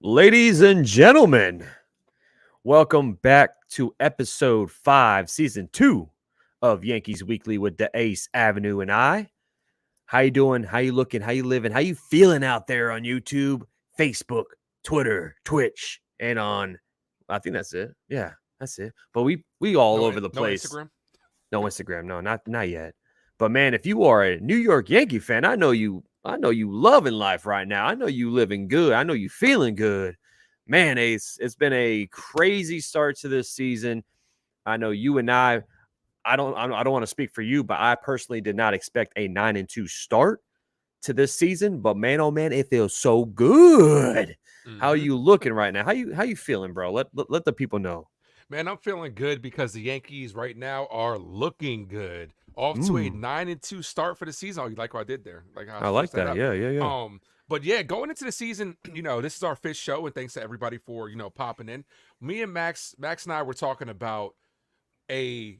Ladies and gentlemen, welcome back to episode 5, season 2 of Yankees Weekly with Da Ace Avenue and I. How you doing? How you looking? How you living? How you feeling out there on YouTube, Facebook, Twitter, Twitch, and on I think that's it. Yeah, that's it. But we all over the No place. Instagram. No Instagram, no, not yet. But man, if you are a New York Yankee fan, I know you loving life right now. I know you living good. I know you feeling good. Man, Ace, it's been a crazy start to this season. I know you and I don't want to speak for you, but I personally did not expect a 9-2 start to this season. But man, oh man, it feels so good. How are hmm you looking right now? How you feeling, bro? Let the people know. Man, I'm feeling good because the Yankees right now are looking good. Off to a Mm, 9-2 start for the season. Oh, you like what I did there? Like how I I like switched that that. up. Yeah, yeah, yeah. But yeah, going into the season, this is our fifth show, and thanks to everybody for popping in. Me and Max and I were talking about a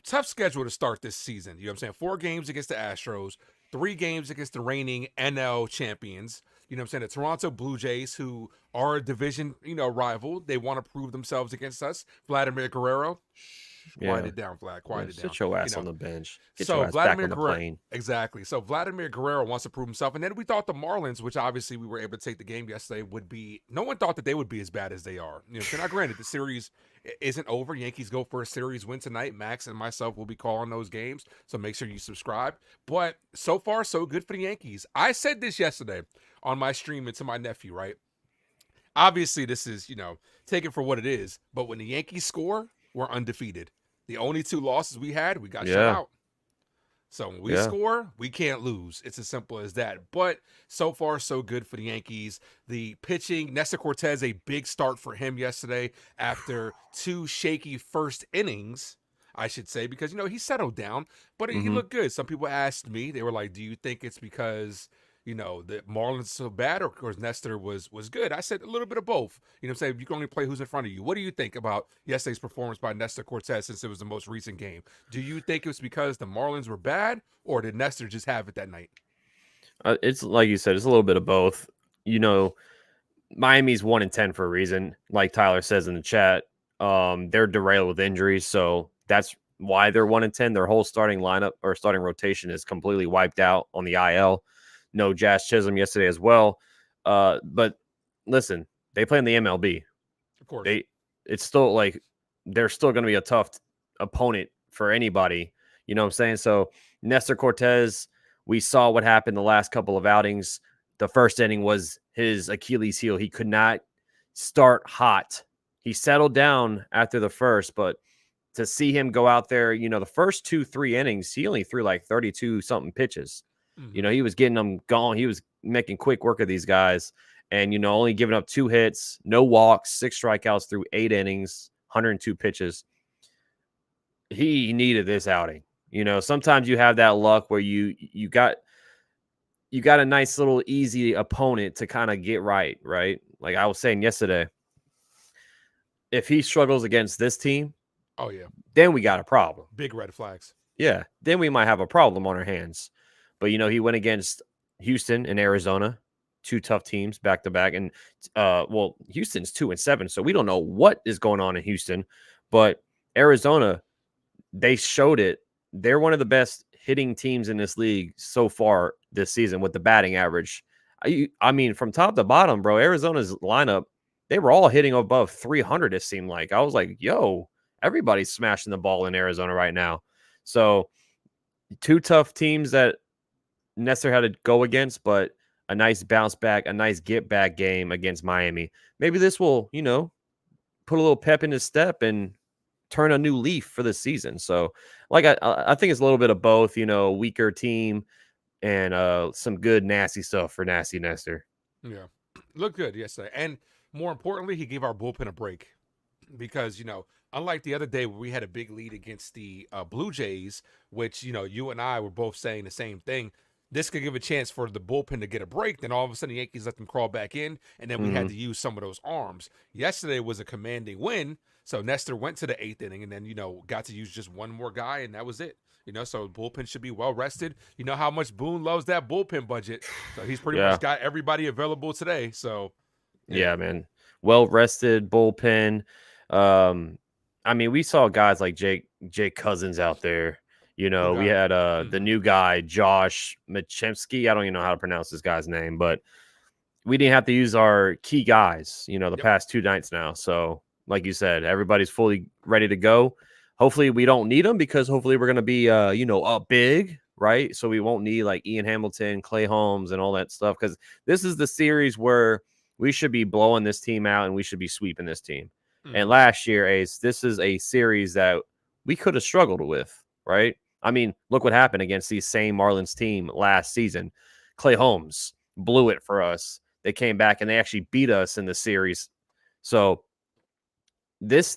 tough schedule to start this season. You know what I'm saying? 4 games against the Astros, 3 games against the reigning NL champions. You know what I'm saying? The Toronto Blue Jays, who are a division, rival. They want to prove themselves against us. Vladimir Guerrero. Shh, quiet Yeah. it down, Vlad. Yeah, Quiet it down. sit your You ass on know, the bench. Get your so ass back Vladimir on the Guerrero, plane. exactly. So Vladimir Guerrero wants to prove himself, and then we thought the Marlins, which obviously we were able to take the game yesterday, would be. No one thought that they would be as bad as they are. Now granted, the series isn't over. Yankees go for a series win tonight. Max and myself will be calling those games, so make sure you subscribe. But so far, so good for the Yankees. I said this yesterday on my stream to my nephew. Right? Obviously, this is take it for what it is. But when the Yankees score, we're undefeated. The only 2 losses we had, we got shut Yeah, out. So when we yeah. score, we can't lose. It's as simple as that. But so far, so good for the Yankees. The pitching, Nestor Cortes, a big start for him yesterday after 2 shaky first innings, I should say, because, he settled down, but he Mm-hmm. looked good. Some people asked me, they were like, do you think it's because, the Marlins are so bad or because Nestor was good? I said a little bit of both. You know what I'm saying? You can only play who's in front of you. What do you think about yesterday's performance by Nestor Cortes since it was the most recent game? Do you think it was because the Marlins were bad, or did Nestor just have it that night? It's like you said, it's a little bit of both. You know, Miami's 1-10 for a reason. Like Tyler says in the chat, they're derailed with injuries, so that's why they're 1-10. Their whole starting lineup or starting rotation is completely wiped out on the IL. No Jazz Chisholm yesterday as well. But listen, they play in the MLB. Of course. They it's still like they're still going to be a tough opponent for anybody. You know what I'm saying? So Nestor Cortez, we saw what happened the last couple of outings. The first inning was his Achilles heel. He could not start hot. He settled down after the first, but to see him go out there, the first 2-3 innings, he only threw like 32 something pitches. Mm-hmm. He was getting them going. He was making quick work of these guys and, only giving up 2 hits, no walks, 6 strikeouts through 8 innings, 102 pitches. He needed this outing. Sometimes you have that luck where you got a nice little easy opponent to kind of get right? Like I was saying yesterday, if he struggles against this team, Oh yeah, then we got a problem. big red flags. Yeah, then we might have a problem on our hands. But he went against Houston and Arizona, 2 tough teams back to back, and Houston's 2-7, so we don't know what is going on in Houston. But Arizona, they showed it. They're one of the best hitting teams in this league so far this season with the batting average. I mean, from top to bottom, bro, Arizona's lineup, they were all hitting above 300. It seemed like I was like, yo, everybody's smashing the ball in Arizona right now. So 2 tough teams that Nestor had to go against, but a nice bounce back, a nice get back game against Miami. Maybe this will, put a little pep in his step and turn a new leaf for the season. So, like I think it's a little bit of both, weaker team and some good nasty stuff for nasty Nestor. Yeah, looked good yesterday, and more importantly, he gave our bullpen a break because unlike the other day where we had a big lead against the Blue Jays, which you and I were both saying the same thing. This could give a chance for the bullpen to get a break. Then all of a sudden, the Yankees let them crawl back in, and then we Mm-hmm. had to use some of those arms. Yesterday was a commanding win, so Nestor went to the 8th inning, and then got to use just one more guy, and that was it. So bullpen should be well rested. You know how much Boone loves that bullpen budget, so he's pretty Yeah. much got everybody available today. So Yeah. Yeah, man. Well rested bullpen. Um, I mean, we saw guys like Jake Cousins out there. You No know, we guy. had the Hmm. new guy, Josh Machemsky. I don't even know how to pronounce this guy's name, but we didn't have to use our key guys, the Yep. past 2 nights now. So, like you said, everybody's fully ready to go. Hopefully, we don't need them because hopefully we're going to be, up big, right? So we won't need like Ian Hamilton, Clay Holmes, and all that stuff because this is the series where we should be blowing this team out and we should be sweeping this team. And Hmm. last year, Ace, this is a series that we could have struggled with, right? I mean, look what happened against these same Marlins team last season. Clay Holmes blew it for us. They came back and they actually beat us in the series. So this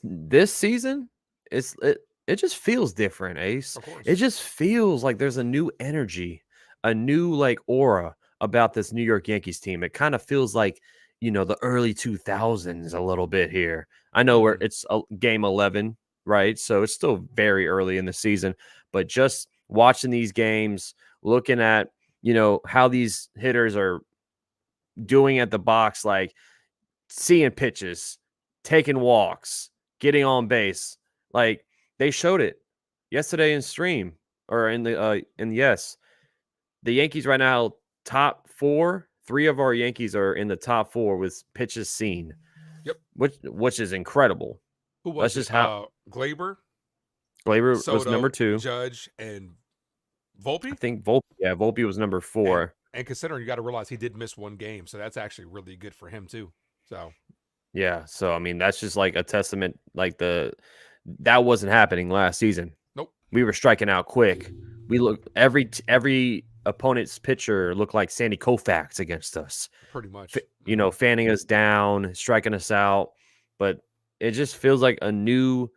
season, it just feels different, Ace. Of It course. just feels like there's a new energy, a new like aura about this New York Yankees team. It kind of feels like the early 2000s a little bit here. I know where Hmm. it's game 11, right? So it's still very early in the season, but just watching these games, looking at how these hitters are doing at the box, like seeing pitches, taking walks, getting on base. Like they showed it yesterday in stream or yes, the Yankees right now top 4. 3 of our Yankees are in the top 4 with pitches seen, Yep. which is incredible. Who That's was it? just how Glaber, Glaber was number Soto, 2. Judge, and I Volpe. think Volpe was number And 4. and considering you got to realize he did miss one game, so that's actually really good for him too. So Yeah, so I mean that's just like a testament like that wasn't happening last season. nope. We were striking out quick. We look every opponent's pitcher looked like Sandy Koufax against us. Pretty much. Hmm. Fanning us down, striking us out. But it just feels like a new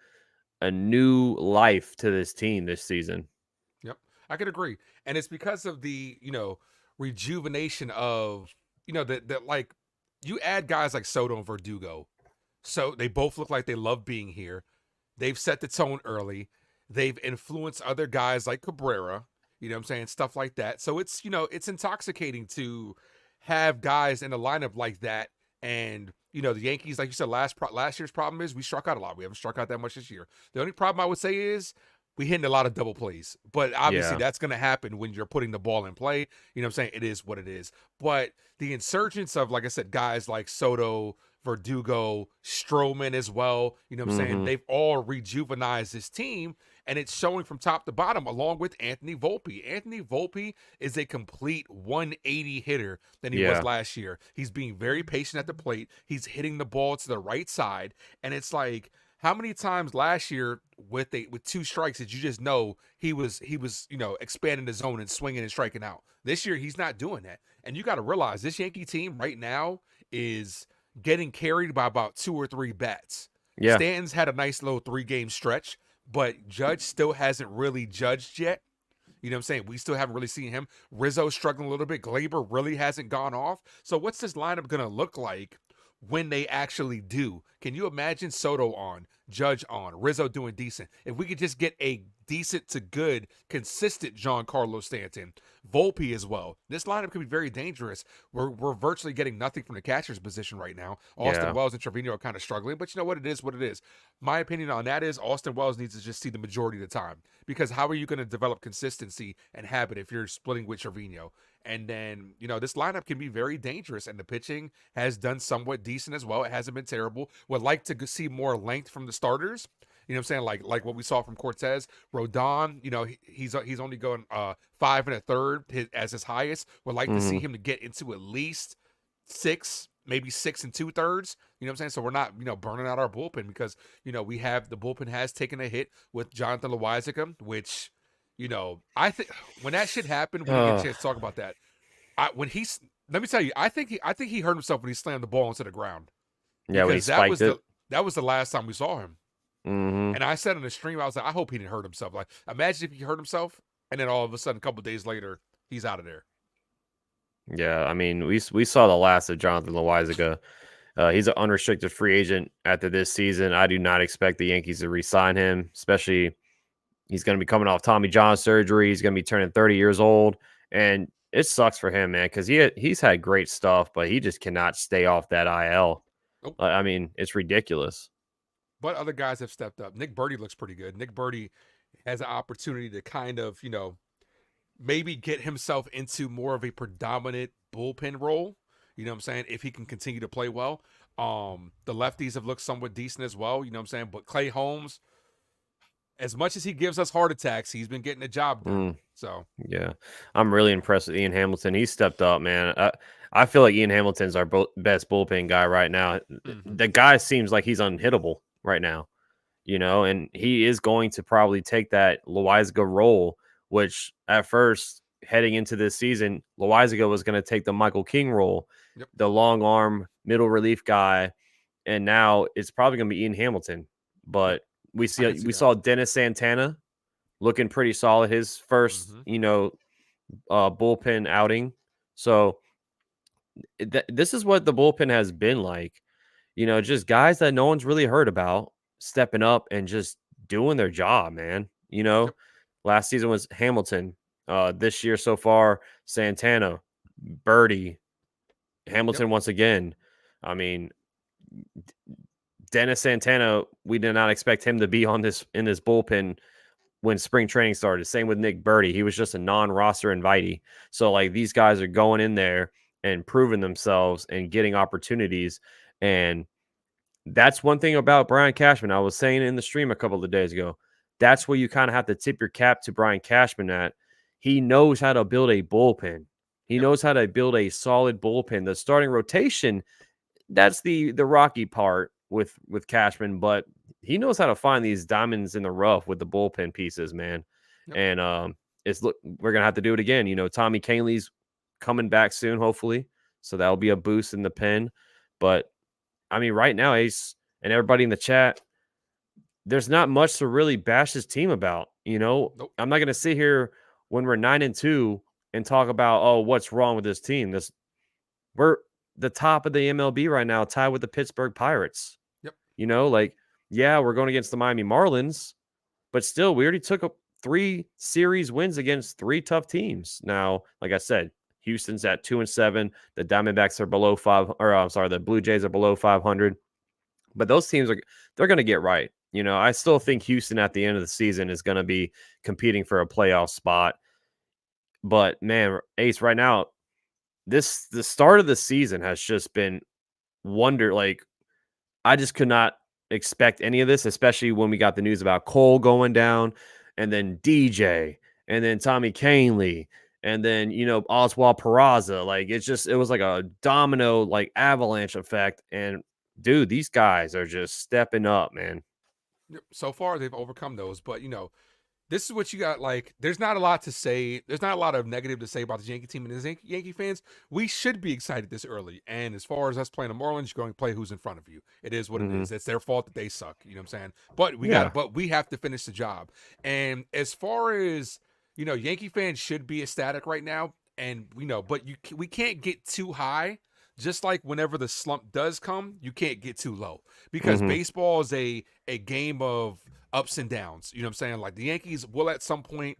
life to this team this season. Yep, I could agree, and it's because of the rejuvenation of that like you add guys like Soto and Verdugo, so they both look like they love being here. They've set the tone early. They've influenced other guys like Cabrera. You know what I'm saying? Stuff like that. So it's it's intoxicating to have guys in a lineup like that. And the Yankees, like you said, last year's problem is we struck out a lot. We haven't struck out that much this year. The only problem I would say is we hitting a lot of double plays. But obviously Yeah. that's going to happen when you're putting the ball in play. You know what I'm saying? It is what it is. But the insurgence of, like I said, guys like Soto, Verdugo, Stroman as well. You know what I'm saying? Hmm. They've all rejuvenized this team, and it's showing from top to bottom, along with Anthony Volpe. Anthony Volpe is a complete 180 hitter than he was Yeah. last year. He's being very patient at the plate. He's hitting the ball to the right side, and it's like, how many times last year with 2 strikes did you just know he was expanding the zone and swinging and striking out? This year he's not doing that, and you got to realize this Yankee team right now is getting carried by about 2 or 3 bats. Yeah. Stanton's had a nice little 3-game stretch, but Judge still hasn't really judged yet. You know what I'm saying? We still haven't really seen him. Rizzo's struggling a little bit. Glaber really hasn't gone off. So what's this lineup going to look like when they actually do? Can you imagine Soto on, Judge on, Rizzo doing decent? If we could just get a decent to good, consistent Giancarlo Stanton, Volpe as well. This lineup could be very dangerous. We're virtually getting nothing from the catcher's position right now. Austin Yeah. Wells and Trevino are kind of struggling, but you know what it is, what it is. My opinion on that is Austin Wells needs to just see the majority of the time, because how are you going to develop consistency and habit if you're splitting with Trevino? And then, this lineup can be very dangerous, and the pitching has done somewhat decent as well. It hasn't been terrible. Would like to see more length from the starters. You know what I'm saying? Like what we saw from Cortes. Rodon, he's only going 5 1/3 as his highest. Would like to see Hmm. him to get into at least 6, maybe 6 2/3. You know what I'm saying? So we're not, burning out our bullpen, because, we have the bullpen has taken a hit with Jonathan Loaisiga, which, I think when that shit happened, we didn't get a chance to talk about that. Let me tell you, I think he hurt himself when he slammed the ball into the ground, Yeah, when he because that was spiked it. the last time we saw him. Hmm. And I said in the stream, I was like, I hope he didn't hurt himself. Like, imagine if he hurt himself, and then all of a sudden, a couple of days later, he's out of there. Yeah, I mean, we saw the last of Jonathan Loaisiga. He's an unrestricted free agent after this season. I do not expect the Yankees to re-sign him, especially he's going to be coming off Tommy John surgery. He's going to be turning 30 years old. And it sucks for him, man, because he's had great stuff, but he just cannot stay off that IL. Nope. I mean, it's ridiculous. But other guys have stepped up. Nick Birdie looks pretty good. Nick Birdie has an opportunity to kind of, maybe get himself into more of a predominant bullpen role. You know what I'm saying? If he can continue to play well. The lefties have looked somewhat decent as well. You know what I'm saying? But Clay Holmes, as much as he gives us heart attacks, he's been getting the job done. So yeah, I'm really impressed with Ian Hamilton. He stepped up, man. I feel like Ian Hamilton's our best bullpen guy right now. The guy seems like he's unhittable right now, and he is going to probably take that Loaizaga role, which at first heading into this season, Loaizaga was going to take the Michael King role, the long arm middle relief guy, and now it's probably going to be Ian Hamilton. But we saw Dennis Santana looking pretty solid his first, bullpen outing. So this is what the bullpen has been like, just guys that no one's really heard about stepping up and just doing their job, man. Last season was Hamilton. This year so far, Santana, Birdie, Hamilton once again. I mean, Dennis Santana, we did not expect him to be in this bullpen when spring training started. Same with Nick Birdie. He was just a non-roster invitee. So, like, these guys are going in there and proving themselves and getting opportunities. And that's one thing about Brian Cashman. I was saying in the stream a couple of days ago. That's where you kind of have to tip your cap to Brian Cashman at. He knows how to build a bullpen. He knows how to build a solid bullpen. The starting rotation, that's the rocky part with Cashman, but he knows how to find these diamonds in the rough with the bullpen pieces, man. And we're gonna have to do it again. Tommy Kahnle's coming back soon, hopefully, so that'll be a boost in the pen. But I mean, right now, Ace and everybody in the chat, there's not much to really bash this team about. Nope. I'm not gonna sit here when we're 9-2 and talk about what's wrong with this team. We're the top of the MLB right now, tied with the Pittsburgh Pirates. We're going against the Miami Marlins, but still, we already took 3 series wins against 3 tough teams. Now, like I said, Houston's at 2-7. The Diamondbacks are below 5, or I'm sorry, the Blue Jays are below 500. But those teams they're going to get right. I still think Houston at the end of the season is going to be competing for a playoff spot. But man, Ace, right now, the start of the season has just been like, I just could not expect any of this, especially when we got the news about Cole going down, and then DJ, and then Tommy Kahnle, and then Oswald Peraza. Like, it was like a domino, like, avalanche effect. And dude, these guys are just stepping up, man. So far, they've overcome those, but this is what you got. Like, there's not a lot to say. There's not a lot of negative to say about the Yankee team and the Yankee fans. We should be excited this early. And as far as us playing the Marlins, you're going to play who's in front of you. It is what it is. It's their fault that they suck. You know what I'm saying? But we have to finish the job. And as far as Yankee fans should be ecstatic right now. And but we can't get too high. Just like whenever the slump does come, you can't get too low, because baseball is a game of ups and downs. You know what I'm saying? Like, the Yankees will at some point,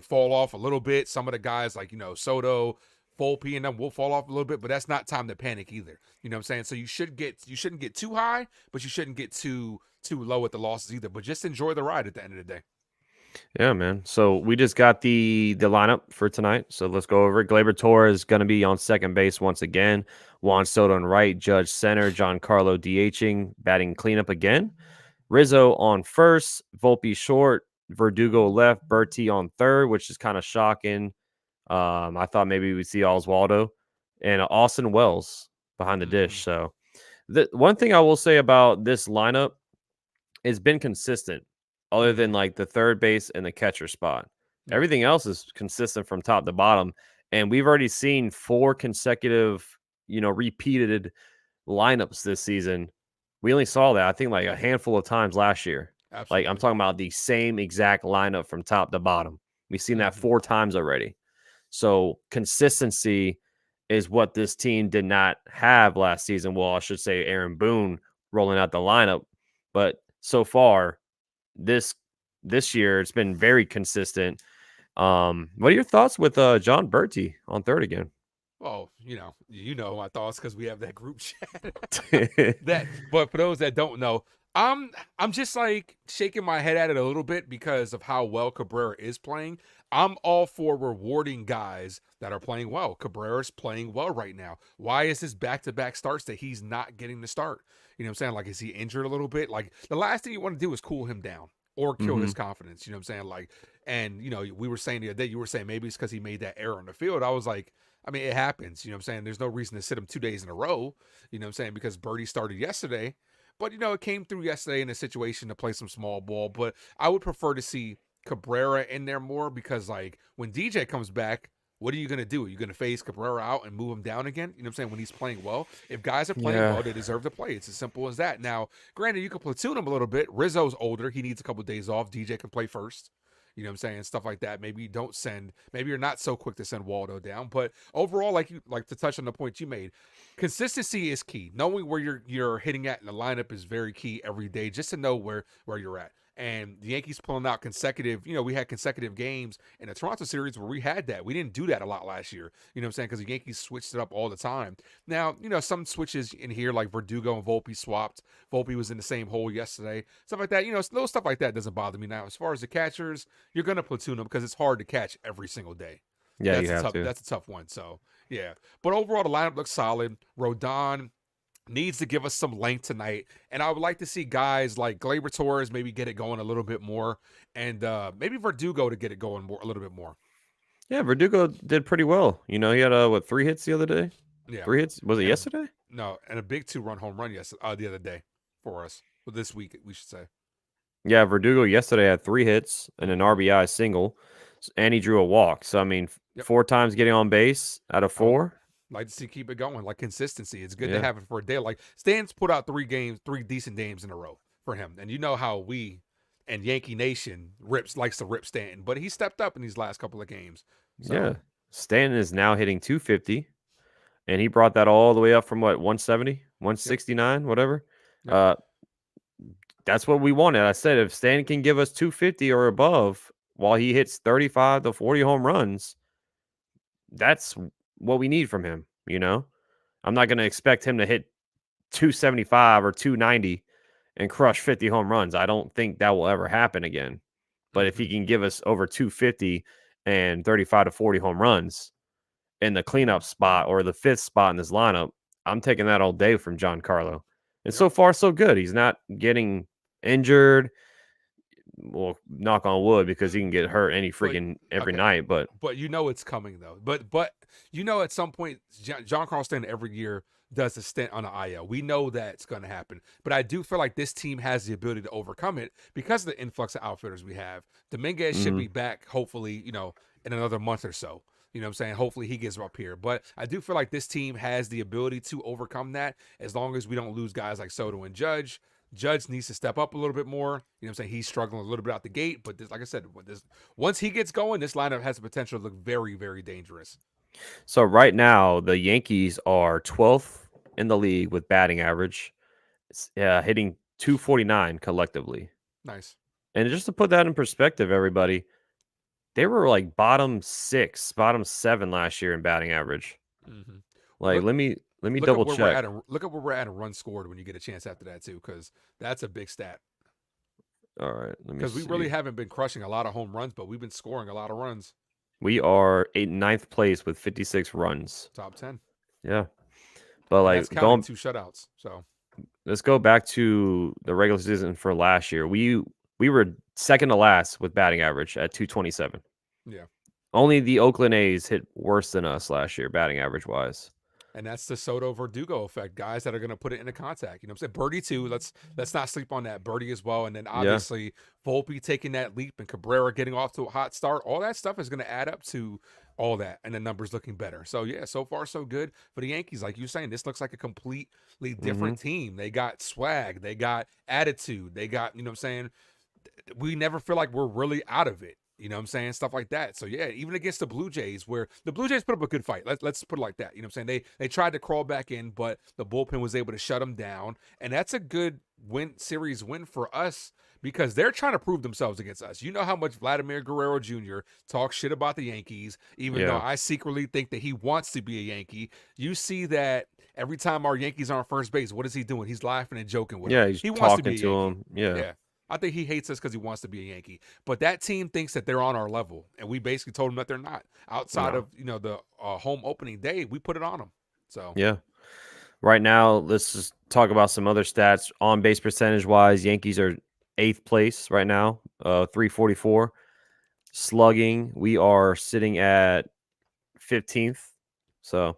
fall off a little bit. Some of the guys like, Soto, Volpe, and them will fall off a little bit, but that's not time to panic either. You know what I'm saying? So you shouldn't get too high, but you shouldn't get too low at the losses either. But just enjoy the ride at the end of the day. Yeah, man. So we just got the lineup for tonight. So let's go over it. Gleyber Torres is going to be on second base once again. Juan Soto on right, Judge center, Giancarlo DHing, batting cleanup again. Rizzo on first, Volpe short, Verdugo left, Berti on third, which is kind of shocking. I thought maybe we'd see Oswaldo, and Austin Wells behind the dish. So the one thing I will say about this lineup, it's been consistent, other than like the third base and the catcher spot. Yeah. Everything else is consistent from top to bottom. And we've already seen 4 consecutive, repeated lineups this season. We only saw that, I think, like a handful of times last year. Absolutely. Like, I'm talking about the same exact lineup from top to bottom. We've seen that 4 times already. So consistency is what this team did not have last season. Well, I should say Aaron Boone rolling out the lineup. But so far, this year, it's been very consistent. What are your thoughts with John Bertie on third again? Well, my thoughts because we have that group chat. But for those that don't know, I'm just like shaking my head at it a little bit because of how well Cabrera is playing. I'm all for rewarding guys that are playing well. Cabrera's playing well right now. Why is this back-to-back starts that he's not getting the start? You know what I'm saying? Like, is he injured a little bit? Like, the last thing you want to do is cool him down or kill his confidence. You know what I'm saying? Like, and we were saying the other day, you were saying maybe it's because he made that error on the field. I was like, I mean, it happens. You know what I'm saying? There's no reason to sit him 2 days in a row. You know what I'm saying? Because Birdie started yesterday. But, it came through yesterday in a situation to play some small ball. But I would prefer to see Cabrera in there more because, like, when DJ comes back, what are you going to do? Are you going to phase Cabrera out and move him down again? You know what I'm saying? When he's playing well. If guys are playing well, they deserve to play. It's as simple as that. Now, granted, you can platoon him a little bit. Rizzo's older. He needs a couple of days off. DJ can play first. You know what I'm saying? Stuff like that. Maybe you don't send, maybe you're not so quick to send Waldo down. But overall, like to touch on the point you made, consistency is key. Knowing where you're hitting at in the lineup is very key every day, just to know where you're at. And the Yankees pulling out consecutive, we had consecutive games in the Toronto series where we had that. We didn't do that a lot last year. You know what I'm saying? Because the Yankees switched it up all the time. Now, some switches in here like Verdugo and Volpe swapped. Volpe was in the same hole yesterday. Stuff like that. Little stuff like that doesn't bother me. Now, as far as the catchers, you're going to platoon them because it's hard to catch every single day. Yeah, you have to. That's a tough one. So, yeah. But overall, the lineup looks solid. Rodon needs to give us some length tonight. And I would like to see guys like Gleyber Torres maybe get it going a little bit more. And maybe Verdugo to get it going a little bit more. Yeah, Verdugo did pretty well. He had, 3 hits the other day? Yeah. 3 hits? Was it yesterday? No, and a big 2-run home run the other day for us. Well, this week, we should say. Yeah, Verdugo yesterday had 3 hits and an RBI single, and he drew a walk. So, I mean, 4 times getting on base out of 4. Like to see keep it going, like consistency. It's good to have it for a day. Like Stan's put out 3 decent games in a row for him. And you know how we and Yankee Nation likes to rip Stanton, but he stepped up in these last couple of games. So. Yeah. Stanton is now hitting 250, and he brought that all the way up from 170, 169, whatever. Yep. That's what we wanted. I said if Stanton can give us 250 or above while he hits 35 to 40 home runs, that's what we need from him, I'm not going to expect him to hit 275 or 290 and crush 50 home runs. I don't think that will ever happen again. But if he can give us over 250 and 35 to 40 home runs in the cleanup spot or the 5th spot in this lineup, I'm taking that all day from Giancarlo. And so far, so good. He's not getting injured. Well, knock on wood, because he can get hurt every night. But it's coming though. But at some point, Giancarlo Stanton every year does a stint on the IL. We know that's going to happen. But I do feel like this team has the ability to overcome it because of the influx of outfielders we have. Dominguez should be back, hopefully, in another month or so. You know what I'm saying? Hopefully he gets up here. But I do feel like this team has the ability to overcome that as long as we don't lose guys like Soto and Judge. Judge needs to step up a little bit more. You know what I'm saying? He's struggling a little bit out the gate. But like I said, once he gets going, this lineup has the potential to look very, very dangerous. So right now, the Yankees are 12th in the league with batting average, hitting 249 collectively. Nice. And just to put that in perspective, everybody, they were like bottom 6, bottom 7 last year in batting average. Mm-hmm. Like, let me double check. Look at where we're at in runs scored when you get a chance after that too, because that's a big stat. All right, let me. Because we really haven't been crushing a lot of home runs, but we've been scoring a lot of runs. We are 9th place with 56 runs. Top 10. Yeah, but like that's counting 2 shutouts. So let's go back to the regular season for last year. We were second to last with batting average at 227. Yeah. Only the Oakland A's hit worse than us last year, batting average wise. And that's the Soto Verdugo effect. Guys that are going to put it into contact. You know what I'm saying? Birdie too. Let's not sleep on that. Birdie as well. And then obviously Volpe taking that leap and Cabrera getting off to a hot start. All that stuff is going to add up to all that. And the numbers looking better. So yeah, so far so good for the Yankees. Like you're saying, this looks like a completely different team. They got swag. They got attitude. They got, you know what I'm saying? We never feel like we're really out of it. You know what I'm saying? Stuff like that. So, yeah, even against the Blue Jays, where the Blue Jays put up a good fight. Let's put it like that. You know what I'm saying? They tried to crawl back in, but the bullpen was able to shut them down. And that's a good series win for us because they're trying to prove themselves against us. You know how much Vladimir Guerrero Jr. talks shit about the Yankees, even though I secretly think that he wants to be a Yankee. You see that every time our Yankees are on first base, what is he doing? He's laughing and joking with them. He's He wants to talking be a to Yankee. him. Yeah. I think he hates us because he wants to be a Yankee. But that team thinks that they're on our level, and we basically told them that they're not. Outside of the home opening day, we put it on them. So yeah. Right now, let's just talk about some other stats. On base percentage wise, Yankees are 8th place right now, 344. Slugging, we are sitting at 15th. So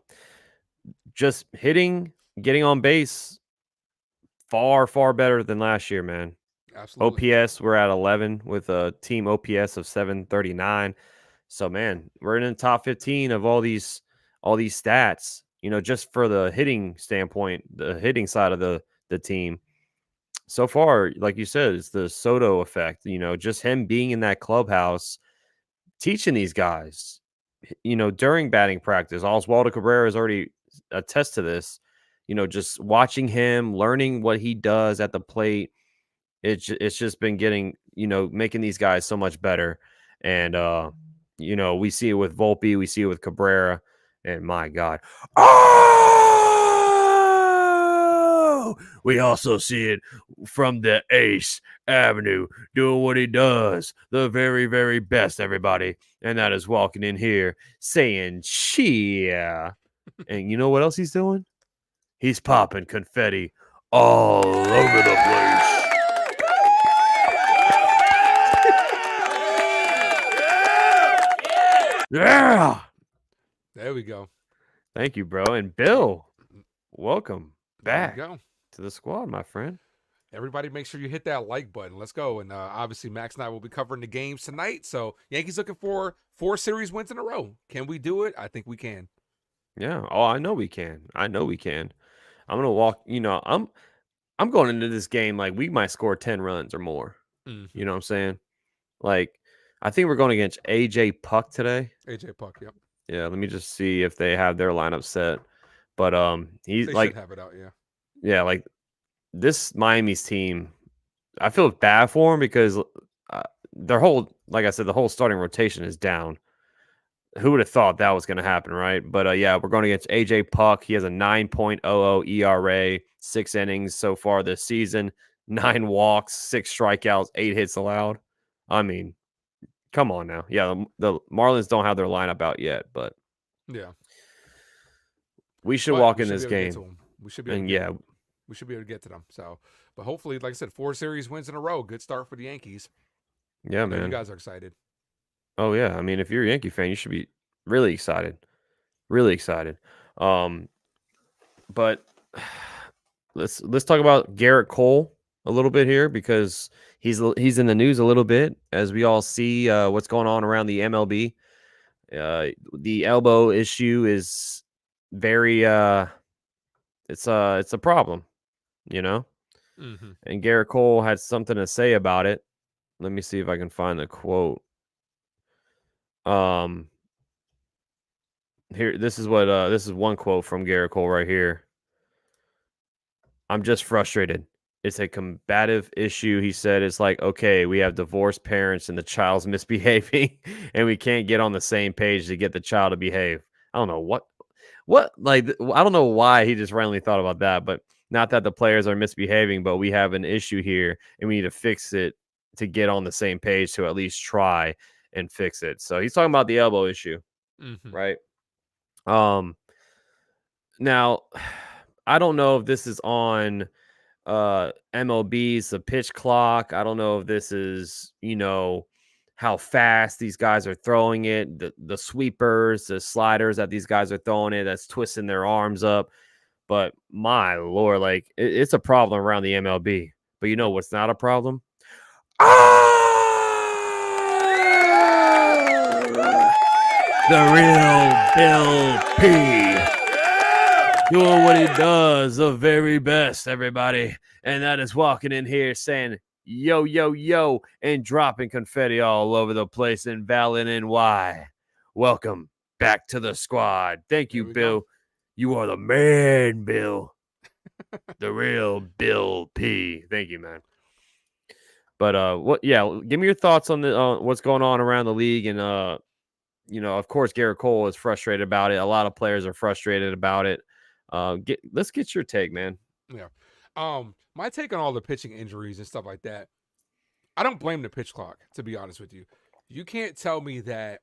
just hitting, getting on base, far, far better than last year, man. absolutely. OPS, we're at 11 with a team OPS of 739. So, man, we're in the top 15 of all these stats. Just for the hitting standpoint, the hitting side of the team. So far, like you said, it's the Soto effect. Just him being in that clubhouse, teaching these guys. During batting practice, Oswaldo Cabrera has already attest to this. Just watching him, learning what he does at the plate. It's just been getting, making these guys so much better. And we see it with Volpe, we see it with Cabrera, and my God. Oh, we also see it from the Ace Avenue doing what he does, the very, very best, everybody. And that is walking in here saying, cheer. And you know what else he's doing? He's popping confetti all over the place. Yeah. There we go. Thank you, bro. And Bill, welcome back Go to the squad, my friend. Everybody, make sure you hit that like button. Let's go. And obviously, Max and I will be covering the games tonight. So, Yankees looking for 4 series wins in a row. Can we do it? I think we can. Yeah. Oh, I know we can. I'm gonna walk. I'm going into this game like we might score 10 runs or more. Mm-hmm. You know what I'm saying? Like, I think we're going against AJ Puck today. AJ Puck, yep. Yeah. Let me just see if they have their lineup set. But he's They like, should have it out, yeah. Yeah, like this Miami's team. I feel bad for him because their whole, like I said, the whole starting rotation is down. Who would have thought that was going to happen, right? But yeah, we're going against AJ Puck. He has a 9.00 ERA, 6 innings so far this season, 9 walks, 6 strikeouts, 8 hits allowed. I mean, come on now. Yeah, the Marlins don't have their lineup out yet, but yeah, we should walk in this be able to get game. to them. We should be able And to get yeah, we should be able to get to them. So, but hopefully, like I said, 4 series wins in a row. Good start for the Yankees. yeah, I know man. you guys are excited. Oh yeah, I mean, if you're a Yankee fan, you should be really excited. Really excited. But let's talk about Garrett Cole a little bit here because he's in the news a little bit as we all see what's going on around the MLB. The elbow issue is very it's a problem, you know. Mm-hmm. And Garrett Cole had something to say about it. Let me see if I can find the quote. Here, this is one quote from Garrett Cole right here. I'm just frustrated. It's a combative issue. He said it's like, okay, we have divorced parents and the child's misbehaving and we can't get on the same page to get the child to behave. I don't know like, I don't know why he just randomly thought about that, but not that the players are misbehaving, but we have an issue here and we need to fix it to get on the same page to at least try and fix it. So he's talking about the elbow issue, right? Now I don't know if this is on MLB's the pitch clock. I don't know if this is, how fast these guys are throwing it, the sweepers, the sliders that these guys are throwing it, that's twisting their arms up. But my Lord, like it's a problem around the MLB. But you know what's not a problem? The real Bill P. Doing what he does, the very best, everybody. And that is walking in here saying, yo, yo, yo, and dropping confetti all over the place in Valley, NY. Welcome back to the squad. Thank you, Bill. Go. You are the man, Bill. The real Bill P. Thank you, man. But what? Yeah, give me your thoughts on the what's going on around the league, and of course, Garrett Cole is frustrated about it. A lot of players are frustrated about it. Let's get your take, man. Yeah. My take on all the pitching injuries and stuff like that, I don't blame the pitch clock, to be honest with you. You can't tell me that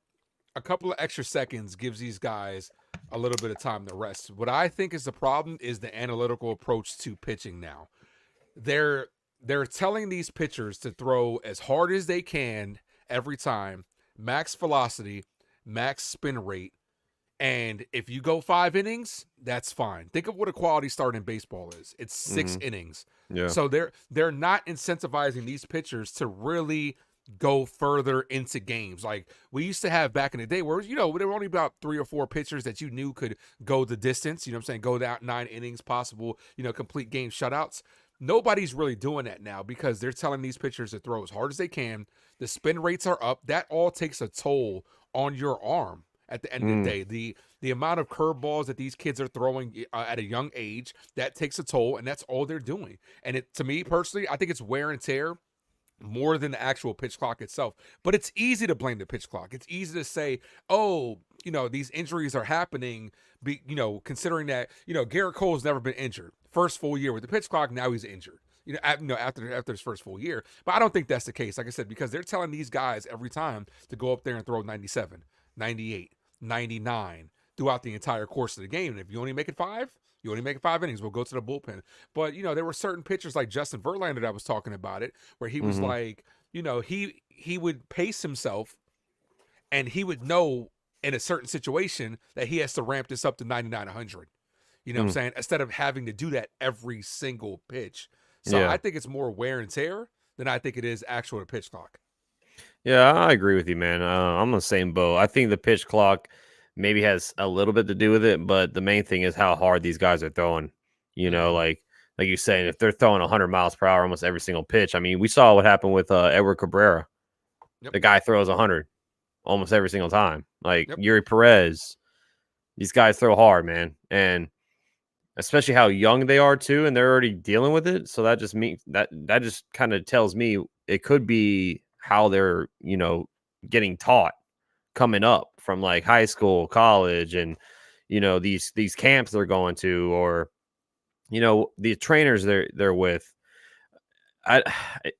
a couple of extra seconds gives these guys a little bit of time to rest. What I think is the problem is the analytical approach to pitching now. They're telling these pitchers to throw as hard as they can every time, max velocity, max spin rate, and if you go 5 innings, that's fine. Think of what a quality start in baseball is. It's 6 innings. Yeah. So they're not incentivizing these pitchers to really go further into games. Like we used to have back in the day where, there were only about 3 or 4 pitchers that you knew could go the distance, go down 9 innings possible, complete game shutouts. Nobody's really doing that now because they're telling these pitchers to throw as hard as they can. The spin rates are up. That all takes a toll on your arm. At the end of the day, the amount of curveballs that these kids are throwing at a young age, that takes a toll, and that's all they're doing. And to me personally, I think it's wear and tear more than the actual pitch clock itself. But it's easy to blame the pitch clock. It's easy to say, oh, these injuries are happening, considering that, Garrett Cole's never been injured. First full year with the pitch clock, now he's injured. After his first full year. But I don't think that's the case, like I said, because they're telling these guys every time to go up there and throw 97, 98, 99 throughout the entire course of the game. And if you only make it 5, you only make it 5 innings, we'll go to the bullpen. But, there were certain pitchers like Justin Verlander that was talking about it, where he was like, he would pace himself and he would know in a certain situation that he has to ramp this up to 99, 100. You know what I'm saying? Instead of having to do that every single pitch. So Yeah. I think it's more wear and tear than I think it is actual pitch clock. Yeah, I agree with you, man. I'm on the same boat. I think the pitch clock maybe has a little bit to do with it, but the main thing is how hard these guys are throwing. Like you saying, if they're throwing 100 miles per hour almost every single pitch. I mean, we saw what happened with Edward Cabrera. Yep. The guy throws 100 almost every single time. Like Yep. Yuri Perez, these guys throw hard, man, and especially how young they are too, and they're already dealing with it. So that just means that just kind of tells me it could be how they're getting taught coming up from like high school, college, and these camps they're going to, or the trainers they're with.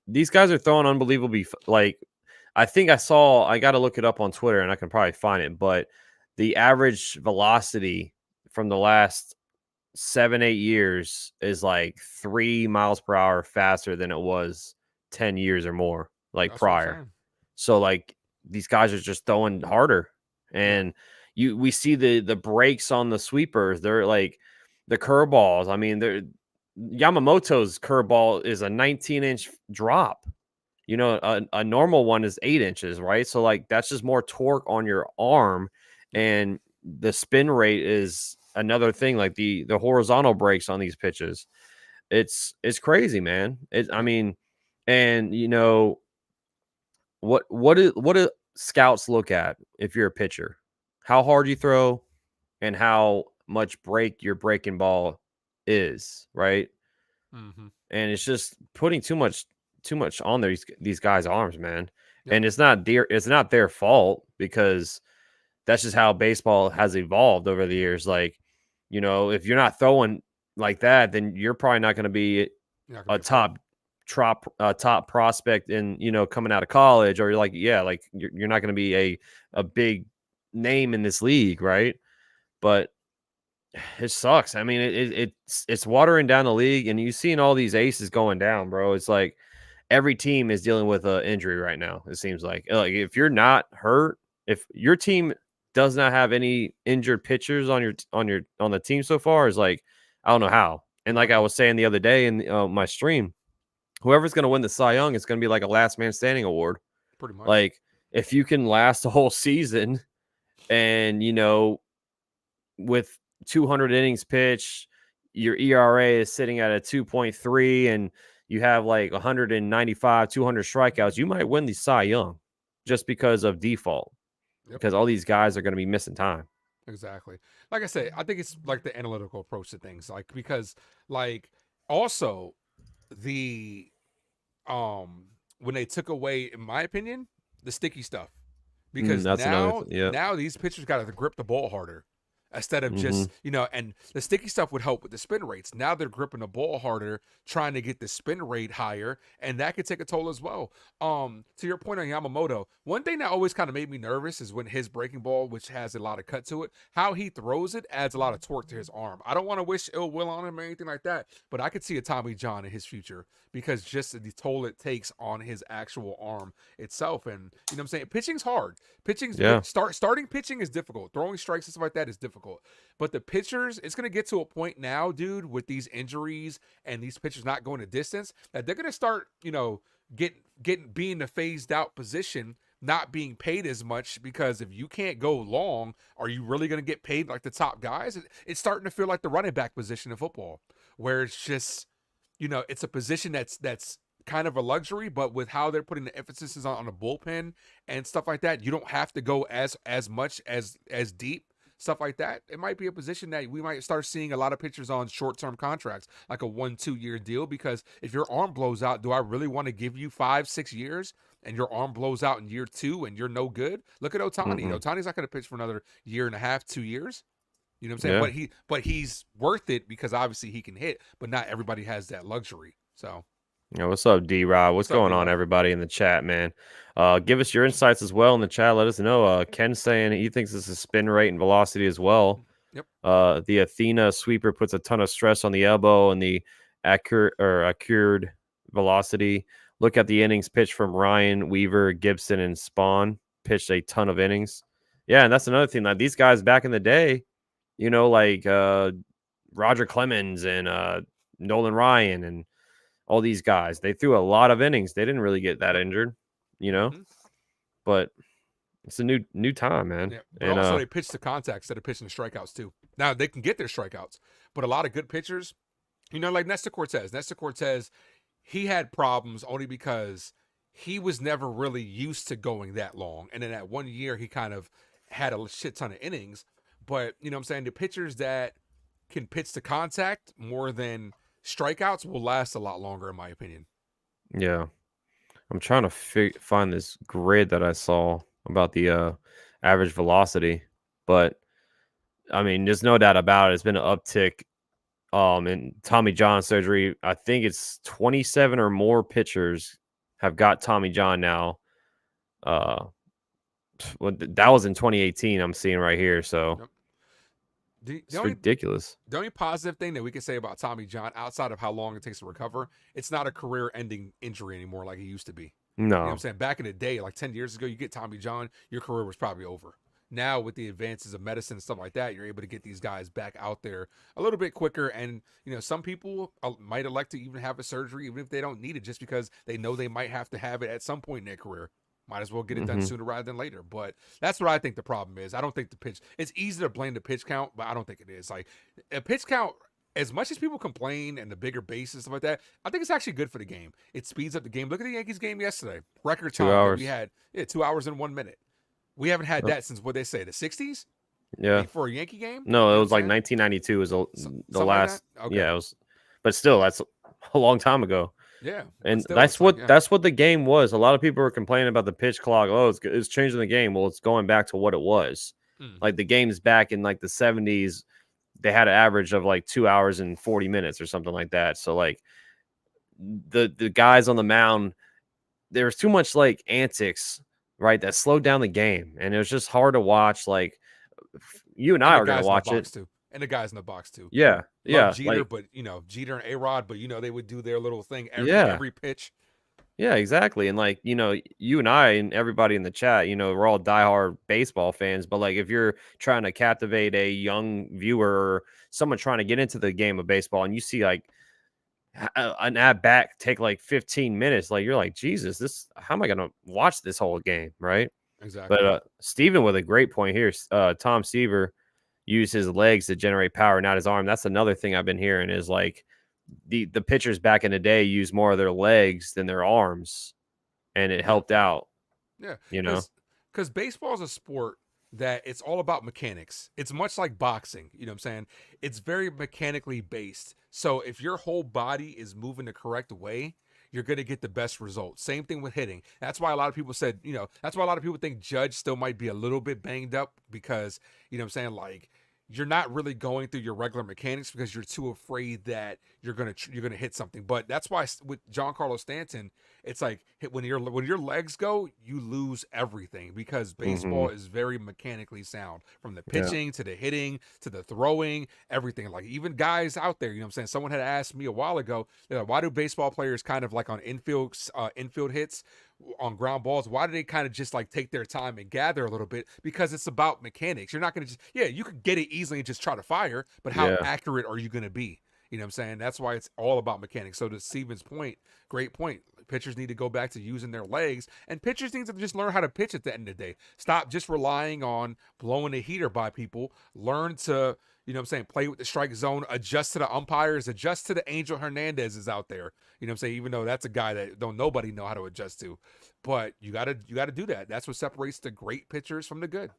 These guys are throwing unbelievably like I think I got to look it up on Twitter and I can probably find it, but the average velocity from the last 7-8 years is like 3 miles per hour faster than it was 10 years or more like prior. So like these guys are just throwing harder, and we see the breaks on the sweepers. They're like the curveballs. I mean, Yamamoto's curveball is a 19-inch drop. A normal one is 8 inches, right? So like that's just more torque on your arm, and the spin rate is another thing. Like the horizontal breaks on these pitches, it's crazy, man. I mean, and what do scouts look at if you're a pitcher? How hard you throw, and how much break your breaking ball is, right? And it's just putting too much on these guys' arms, man. Yep. And it's not their fault, because that's just how baseball has evolved over the years. Like, if you're not throwing like that, then you're probably not going to be a top prospect in coming out of college, or you're not going to be a big name in this league, right? But it sucks. I mean, it's watering down the league, and you've seen all these aces going down, bro. It's like every team is dealing with an injury right now. It seems like if you're not hurt, if your team does not have any injured pitchers on the team so far, is like I don't know how. And like I was saying the other day in my stream, whoever's going to win the Cy Young, it's going to be like a last man standing award. Pretty much. Like if you can last a whole season, and with 200 innings pitched, your ERA is sitting at a 2.3, and you have like 195, 200 strikeouts, you might win the Cy Young just because of default. Because all these guys are going to be missing time. Exactly. Like I said, I think it's like the analytical approach to things. Like, because like also the when they took away, in my opinion, the sticky stuff. Because That's another now, yeah. now these pitchers got to grip the ball harder instead of Mm-hmm. just, and the sticky stuff would help with the spin rates. Now they're gripping the ball harder, trying to get the spin rate higher, and that could take a toll as well. To your point on Yamamoto, one thing that always kind of made me nervous is when his breaking ball, which has a lot of cut to it, how he throws it adds a lot of torque to his arm. I don't want to wish ill will on him or anything like that, but I could see a Tommy John in his future because just the toll it takes on his actual arm itself. And you know what I'm saying? Pitching's hard. Starting pitching is difficult. Throwing strikes and stuff like that is difficult. But the pitchers, it's going to get to a point now, dude, with these injuries and these pitchers not going the distance, that they're going to start, being the phased out position, not being paid as much, because if you can't go long, are you really going to get paid like the top guys? It's starting to feel like the running back position in football, where it's just, it's a position that's kind of a luxury, but with how they're putting the emphasis on the bullpen and stuff like that, you don't have to go as much as deep, stuff like that. It might be a position that we might start seeing a lot of pitchers on short-term contracts, like a 1-2 year deal, because if your arm blows out, do I really want to give you 5-6 years and your arm blows out in year 2 and you're no good? Look at Ohtani. Ohtani's not going to pitch for another year and a half, 2 years. You know what I'm saying? Yeah. But he's worth it because obviously he can hit, but not everybody has that luxury. So Yeah, what's up, D-Rob? What's going on, everybody in the chat, man? Give us your insights as well in the chat. Let us know. Ken's saying he thinks this is spin rate and velocity as well. Yep. The Athena sweeper puts a ton of stress on the elbow and the accurate velocity. Look at the innings pitched from Ryan, Weaver, Gibson, and Spawn. Pitched a ton of innings. Yeah, and that's another thing. Like these guys back in the day, like Roger Clemens and Nolan Ryan and all these guys, they threw a lot of innings. They didn't really get that injured, but it's a new time, man. Yeah, but also they pitch to contact instead of pitching to strikeouts too. Now they can get their strikeouts, but a lot of good pitchers, like Nestor Cortes. Nestor Cortes, he had problems only because he was never really used to going that long. And then that 1 year, he kind of had a shit ton of innings. But, you know what I'm saying? The pitchers that can pitch to contact more than strikeouts will last a lot longer, in my opinion. Yeah. I'm trying to find this grid that I saw about the average velocity. But, I mean, there's no doubt about it. It's been an uptick in Tommy John surgery. I think it's 27 or more pitchers have got Tommy John now. That was in 2018, I'm seeing right here. So it's ridiculous. The only positive thing that we can say about Tommy John, outside of how long it takes to recover, it's not a career-ending injury anymore like it used to be. No. You know what I'm saying? Back in the day, like 10 years ago, you get Tommy John, your career was probably over. Now, with the advances of medicine and stuff like that, you're able to get these guys back out there a little bit quicker. And, some people might elect to even have a surgery, even if they don't need it, just because they know they might have to have it at some point in their career. Might as well get it done sooner rather than later. But that's what I think the problem is. I don't think it's easy to blame the pitch count, but I don't think it is. Like, a pitch count, as much as people complain and the bigger base and stuff like that, I think it's actually good for the game. It speeds up the game. Look at the Yankees game yesterday. Record time 2 hours. we had 2 hours and 1 minute. We haven't had that since, what they say, the 60s? Yeah. For a Yankee game? No, it was like 1992 was the last. Like okay. Yeah, it was. But still, that's a long time ago. Yeah. And that's what the game was. A lot of people were complaining about the pitch clock. Oh, it's changing the game. Well, it's going back to what it was. Like the games back in like the 70s, they had an average of like 2 hours and 40 minutes or something like that. So like the guys on the mound, there was too much like antics, right? That slowed down the game. And it was just hard to watch. Like you and I are going to watch it. Too. And the guys in the box too. Yeah. Love Jeter, but Jeter and A-Rod, but they would do their little thing every pitch. Yeah, exactly. And like, you and I and everybody in the chat, we're all diehard baseball fans, but like if you're trying to captivate a young viewer or someone trying to get into the game of baseball and you see like an at bat take like 15 minutes, like you're like, Jesus, how am I going to watch this whole game? Right. Exactly. But Steven with a great point here. Tom Seaver used his legs to generate power, not his arm. That's another thing I've been hearing is like the pitchers back in the day used more of their legs than their arms, and it helped out. Yeah, because baseball is a sport that it's all about mechanics. It's much like boxing. You know what I'm saying? It's very mechanically based. So if your whole body is moving the correct way, you're going to get the best results. Same thing with hitting. That's why a lot of people said, that's why a lot of people think Judge still might be a little bit banged up because, what I'm saying, like, you're not really going through your regular mechanics because you're too afraid that you're gonna hit something. But that's why with Giancarlo Stanton, it's like when your legs go, you lose everything because baseball is very mechanically sound from the pitching to the hitting to the throwing, everything. Like even guys out there, what I'm saying. Someone had asked me a while ago, why do baseball players kind of like on infield hits? On ground balls, why do they kind of just like take their time and gather a little bit? Because it's about mechanics. You're not going to you could get it easily and just try to fire, but how accurate are you going to be? You know what I'm saying? That's why it's all about mechanics. So to Steven's point, great point. Pitchers need to go back to using their legs, and pitchers need to just learn how to pitch at the end of the day. Stop just relying on blowing a heater by people. Learn to, play with the strike zone, adjust to the umpires, adjust to the Angel Hernandez is out there. Even though that's a guy that nobody know how to adjust to. But you gotta do that. That's what separates the great pitchers from the good.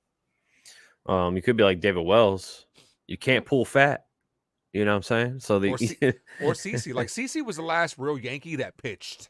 You could be like David Wells. You can't pull fat. You know what I'm saying? So or CeCe. Like CeCe was the last real Yankee that pitched,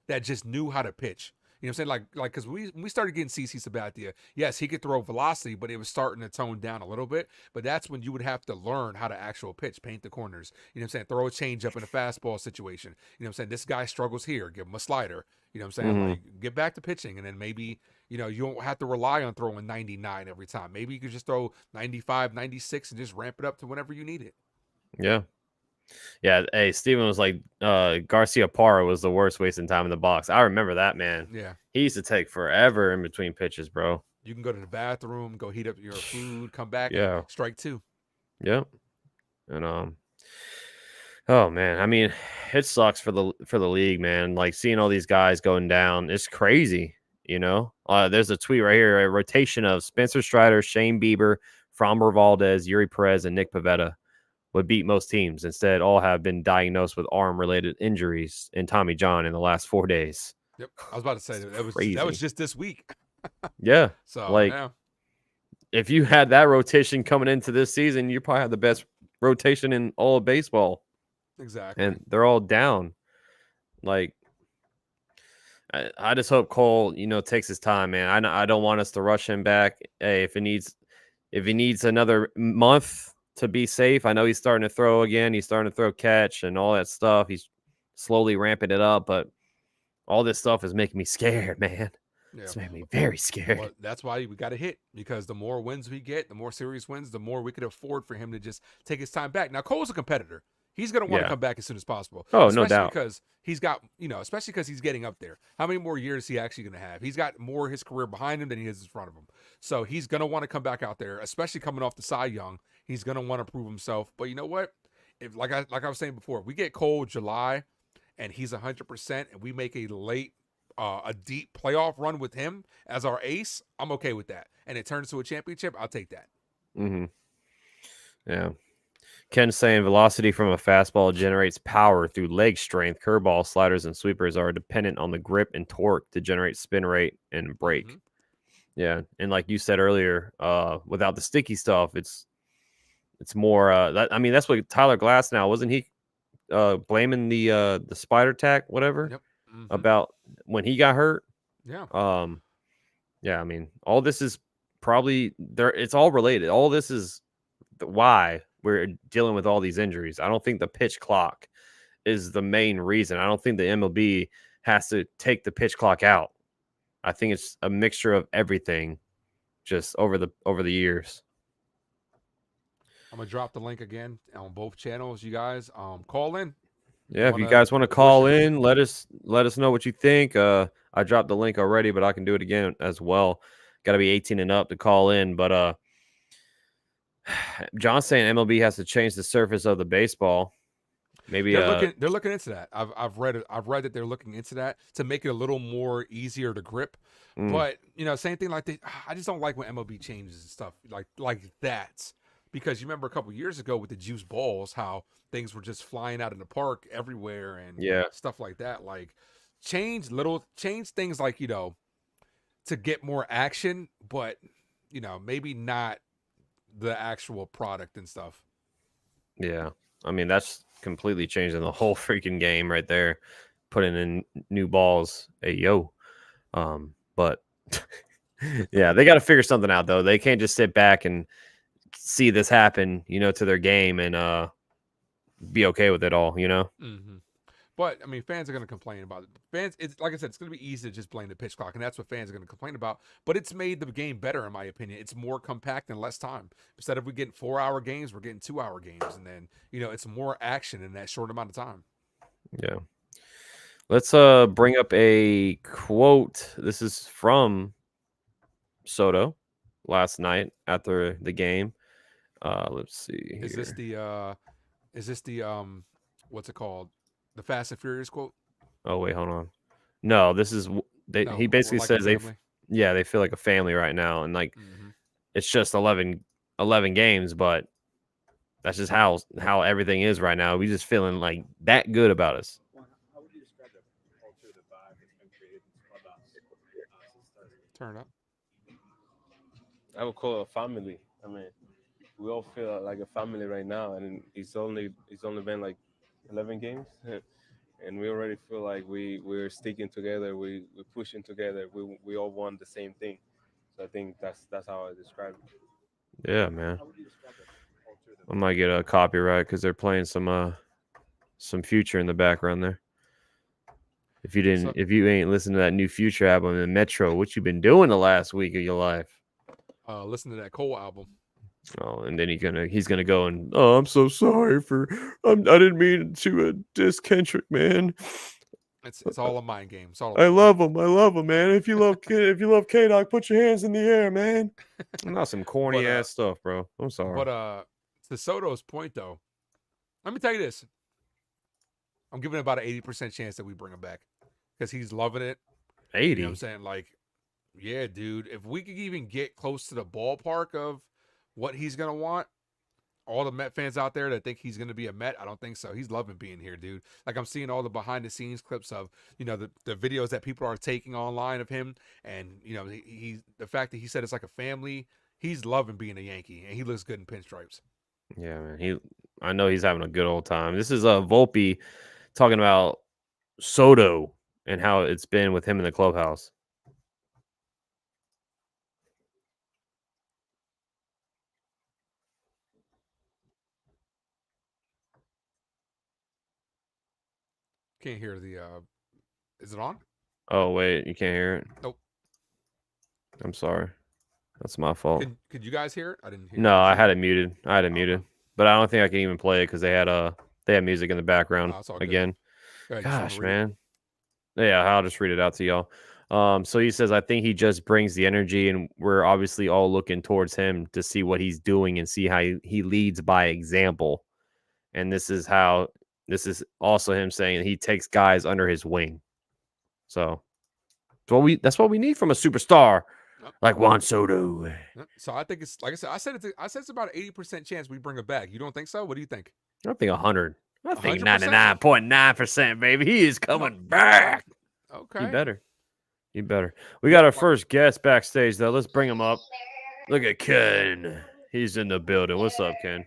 that just knew how to pitch. You know what I'm saying? Like because when we started getting CeCe Sabathia, yes, he could throw velocity, but it was starting to tone down a little bit. But that's when you would have to learn how to actual pitch, paint the corners. You know what I'm saying? Throw a change up in a fastball situation. You know what I'm saying? This guy struggles here. Give him a slider. You know what I'm saying? Like get back to pitching, and then maybe, you don't have to rely on throwing 99 every time. Maybe you could just throw 95, 96 and just ramp it up to whenever you need it. Yeah. Yeah, hey, Steven was like, Garcia Parra was the worst wasting time in the box. I remember that, man. Yeah. He used to take forever in between pitches, bro. You can go to the bathroom, go heat up your food, come back, strike two. Yep. And oh man, I mean, it sucks for the league, man. Like seeing all these guys going down, it's crazy. There's a tweet right here: a rotation of Spencer Strider, Shane Bieber, Framber Valdez, Yuri Perez, and Nick Pivetta would beat most teams. Instead, all have been diagnosed with arm-related injuries and Tommy John in the last 4 days. Yep, I was about to say that was just this week. Yeah, so if you had that rotation coming into this season, you probably have the best rotation in all of baseball. Exactly, and they're all down. Like, I just hope Cole, takes his time, man. I don't want us to rush him back. Hey, if he needs another month to be safe. I know he's starting to throw again. He's starting to throw catch and all that stuff. He's slowly ramping it up, but all this stuff is making me scared, man. Yeah. It's making me very scared. Well, that's why we got to hit, because the more wins we get, the more series wins, the more we could afford for him to just take his time back. Now, Cole's a competitor. He's going to want to come back as soon as possible. Oh, no doubt. Because he's got, especially because he's getting up there. How many more years is he actually going to have? He's got more of his career behind him than he has in front of him. So he's going to want to come back out there, especially coming off the Cy Young. He's going to want to prove himself. But you know what? If like I was saying before, we get Cole July and he's 100% and we make a deep playoff run with him as our ace, I'm okay with that. And it turns to a championship, I'll take that. Mm-hmm. Yeah. Ken's saying velocity from a fastball generates power through leg strength. Curveball, sliders, and sweepers are dependent on the grip and torque to generate spin rate and break. Mm-hmm. Yeah, and like you said earlier, without the sticky stuff, it's more. That's what Tyler Glass now, wasn't he? Blaming the spider tack, whatever, yep. Mm-hmm. about when he got hurt. Yeah. Yeah. I mean, all this is probably there. It's all related. All this is why we're dealing with all these injuries. I don't think the pitch clock is the main reason. I don't think the MLB has to take the pitch clock out. I think it's a mixture of everything, just over the years. I'm gonna drop the link again on both channels. You guys, call in. Yeah, if you guys want to call in, let us know what you think. I dropped the link already, but I can do it again as well. Got to be 18 and up to call in. But John's saying MLB has to change the surface of the baseball. Maybe they're looking into that. I've read it. I've read that they're looking into that to make it a little more easier to grip. But same thing like I just don't like when MLB changes and stuff like that, because you remember a couple years ago with the juice balls, how things were just flying out in the park everywhere and stuff like that. Like change things like to get more action, but maybe not the actual product and stuff. Yeah, I mean that's completely changing the whole freaking game right there. putting in new balls. Hey, yo. But yeah, they got to figure something out, though. They can't just sit back and see this happen, to their game and be okay with it all, Mm-hmm. But I mean, fans are going to complain about it. Fans, it's like I said, it's going to be easy to just blame the pitch clock, and that's what fans are going to complain about. But it's made the game better, in my opinion. It's more compact and less time. Instead of we getting 4-hour games, we're getting 2-hour games, and then it's more action in that short amount of time. Yeah. Let's bring up a quote. This is from Soto last night after the game. Let's see here. Is this the what's it called? The Fast and Furious quote? Oh wait, hold on. No, this is No, he basically like says they feel like a family right now, and like it's just 11 games, but that's just how everything is right now. We just feeling like that good about us. How would you describe the culture, the vibe that's been created in this clubhouse since starting? Turn up. I would call it a family. I mean, we all feel like a family right now, and it's only been like 11 games, and we already feel like we're sticking together. We're pushing together. We all want the same thing. So I think that's how I describe it. Yeah, man. How would you describe the culture, I might get a copyright because they're playing some Future in the background there. If you ain't listened to that new Future album in Metro, what you been doing the last week of your life? Listen to that Cole album. Oh, and then he's gonna go and I'm so sorry I didn't mean to diss Kendrick, man. It's all a mind game. I love him, man. If you love K-Dog, put your hands in the air, man. Not some corny ass stuff, bro. I'm sorry. But to Soto's point though, let me tell you this. I'm giving it about an 80% chance that we bring him back because he's loving it. 80. You know what I'm saying? Like, yeah, dude. If we could even get close to the ballpark of what he's gonna want, all the Met fans out there that think he's gonna be a Met, I don't think so. He's loving being here, dude. Like I'm seeing all the behind the scenes clips of the videos that people are taking online of him, and he the fact that he said it's like a family. He's loving being a Yankee, and he looks good in pinstripes. Yeah, man. I know he's having a good old time. This is Volpe talking about Soto and how it's been with him in the clubhouse. Can't hear the. Is it on? Oh wait, you can't hear it. Nope. I'm sorry. That's my fault. Could you guys hear it? I didn't hear. No, I had it muted. But I don't think I can even play it because they had music in the background again. Ahead, Gosh, man. Yeah, I'll just read it out to y'all. So he says, I think he just brings the energy, and we're obviously all looking towards him to see what he's doing and see how he leads by example. And this is also him saying he takes guys under his wing. So that's what we need from a superstar like Juan Soto. So I think it's like I said it's about an 80% chance we bring it back. You don't think so? What do you think? I think 100. I think 99.9%, baby. He is coming back. Okay. You better. We got our first guest backstage, though. Let's bring him up. Look at Ken. He's in the building. What's up, Ken?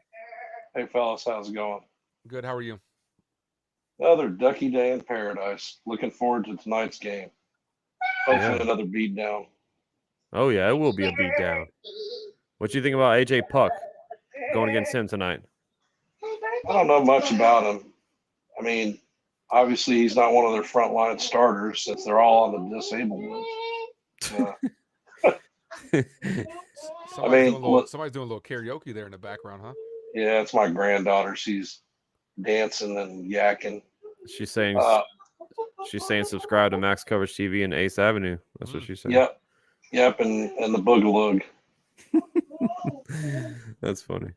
Hey, fellas. How's it going? Good. How are you? Another ducky day in paradise. Looking forward to tonight's game. Hopefully another beatdown. Oh, yeah. It will be a beatdown. What you think about AJ Puck going against him tonight? I don't know much about him. I mean, obviously he's not one of their frontline starters since they're all on the disabled list. Somebody's doing a little karaoke there in the background, huh? Yeah, it's my granddaughter. She's dancing and yakking. She's saying subscribe to MaxCoverageTV and Ace Avenue. That's what she's saying. Yep, and the Boogaloo. That's funny.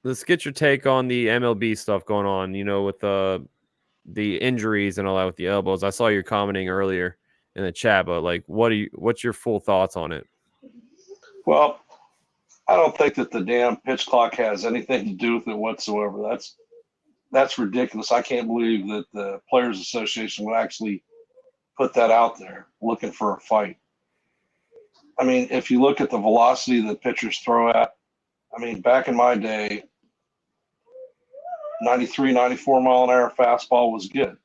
Let's get your take on the MLB stuff going on, with the injuries and all that with the elbows. I saw you commenting earlier in the chat, but like, what's your full thoughts on it? Well, I don't think that the damn pitch clock has anything to do with it whatsoever. That's ridiculous. I can't believe that the Players Association would actually put that out there looking for a fight. I mean, if you look at the velocity that pitchers throw at, I mean, back in my day, 93, 94 mile an hour fastball was good.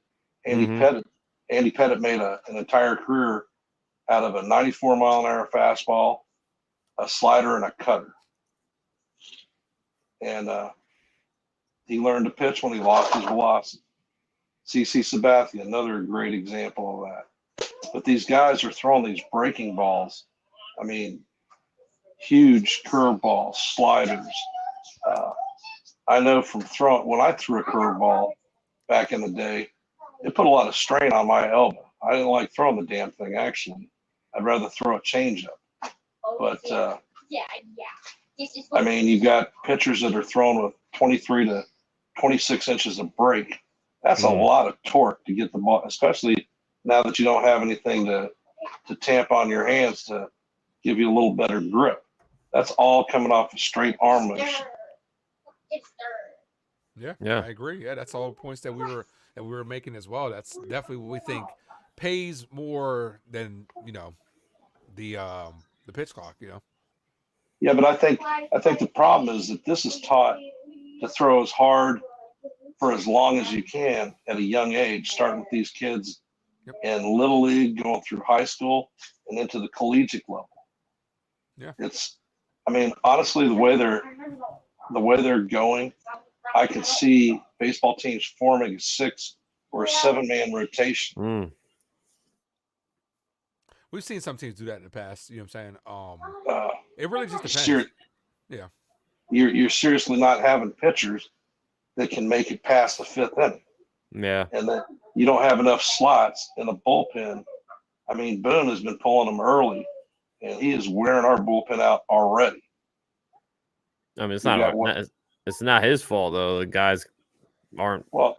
Andy Pettit made an entire career out of a 94-mile-an-hour fastball, a slider, and a cutter. And he learned to pitch when he lost his velocity. CC Sabathia, another great example of that. But these guys are throwing these breaking balls. I mean, huge curveballs, sliders. I know from when I threw a curveball back in the day, it put a lot of strain on my elbow. I didn't like throwing the damn thing, actually. I'd rather throw a changeup. But, I mean, you've got pitchers that are thrown with 23 to 26 inches of break. That's a lot of torque to get the ball, especially now that you don't have anything to tamp on your hands to give you a little better grip. That's all coming off a straight arm motion. Yeah, I agree. Yeah, that's all the points that we were making as well. That's definitely what we think pays more than the pitch clock. Yeah, but I think the problem is that this is taught to throw as hard for as long as you can at a young age, starting with these kids in little league, going through high school, and into the collegiate level. Yeah, honestly, the way they're going, I could see baseball teams forming a 6 or a 7-man rotation. We've seen some teams do that in the past. You know what I'm saying? It really just depends. Yeah, you're seriously not having pitchers that can make it past the 5th inning. Yeah. And then you don't have enough slots in the bullpen. I mean, Boone has been pulling them early, and he is wearing our bullpen out already. I mean, it's not his fault, though. The guys aren't. Well,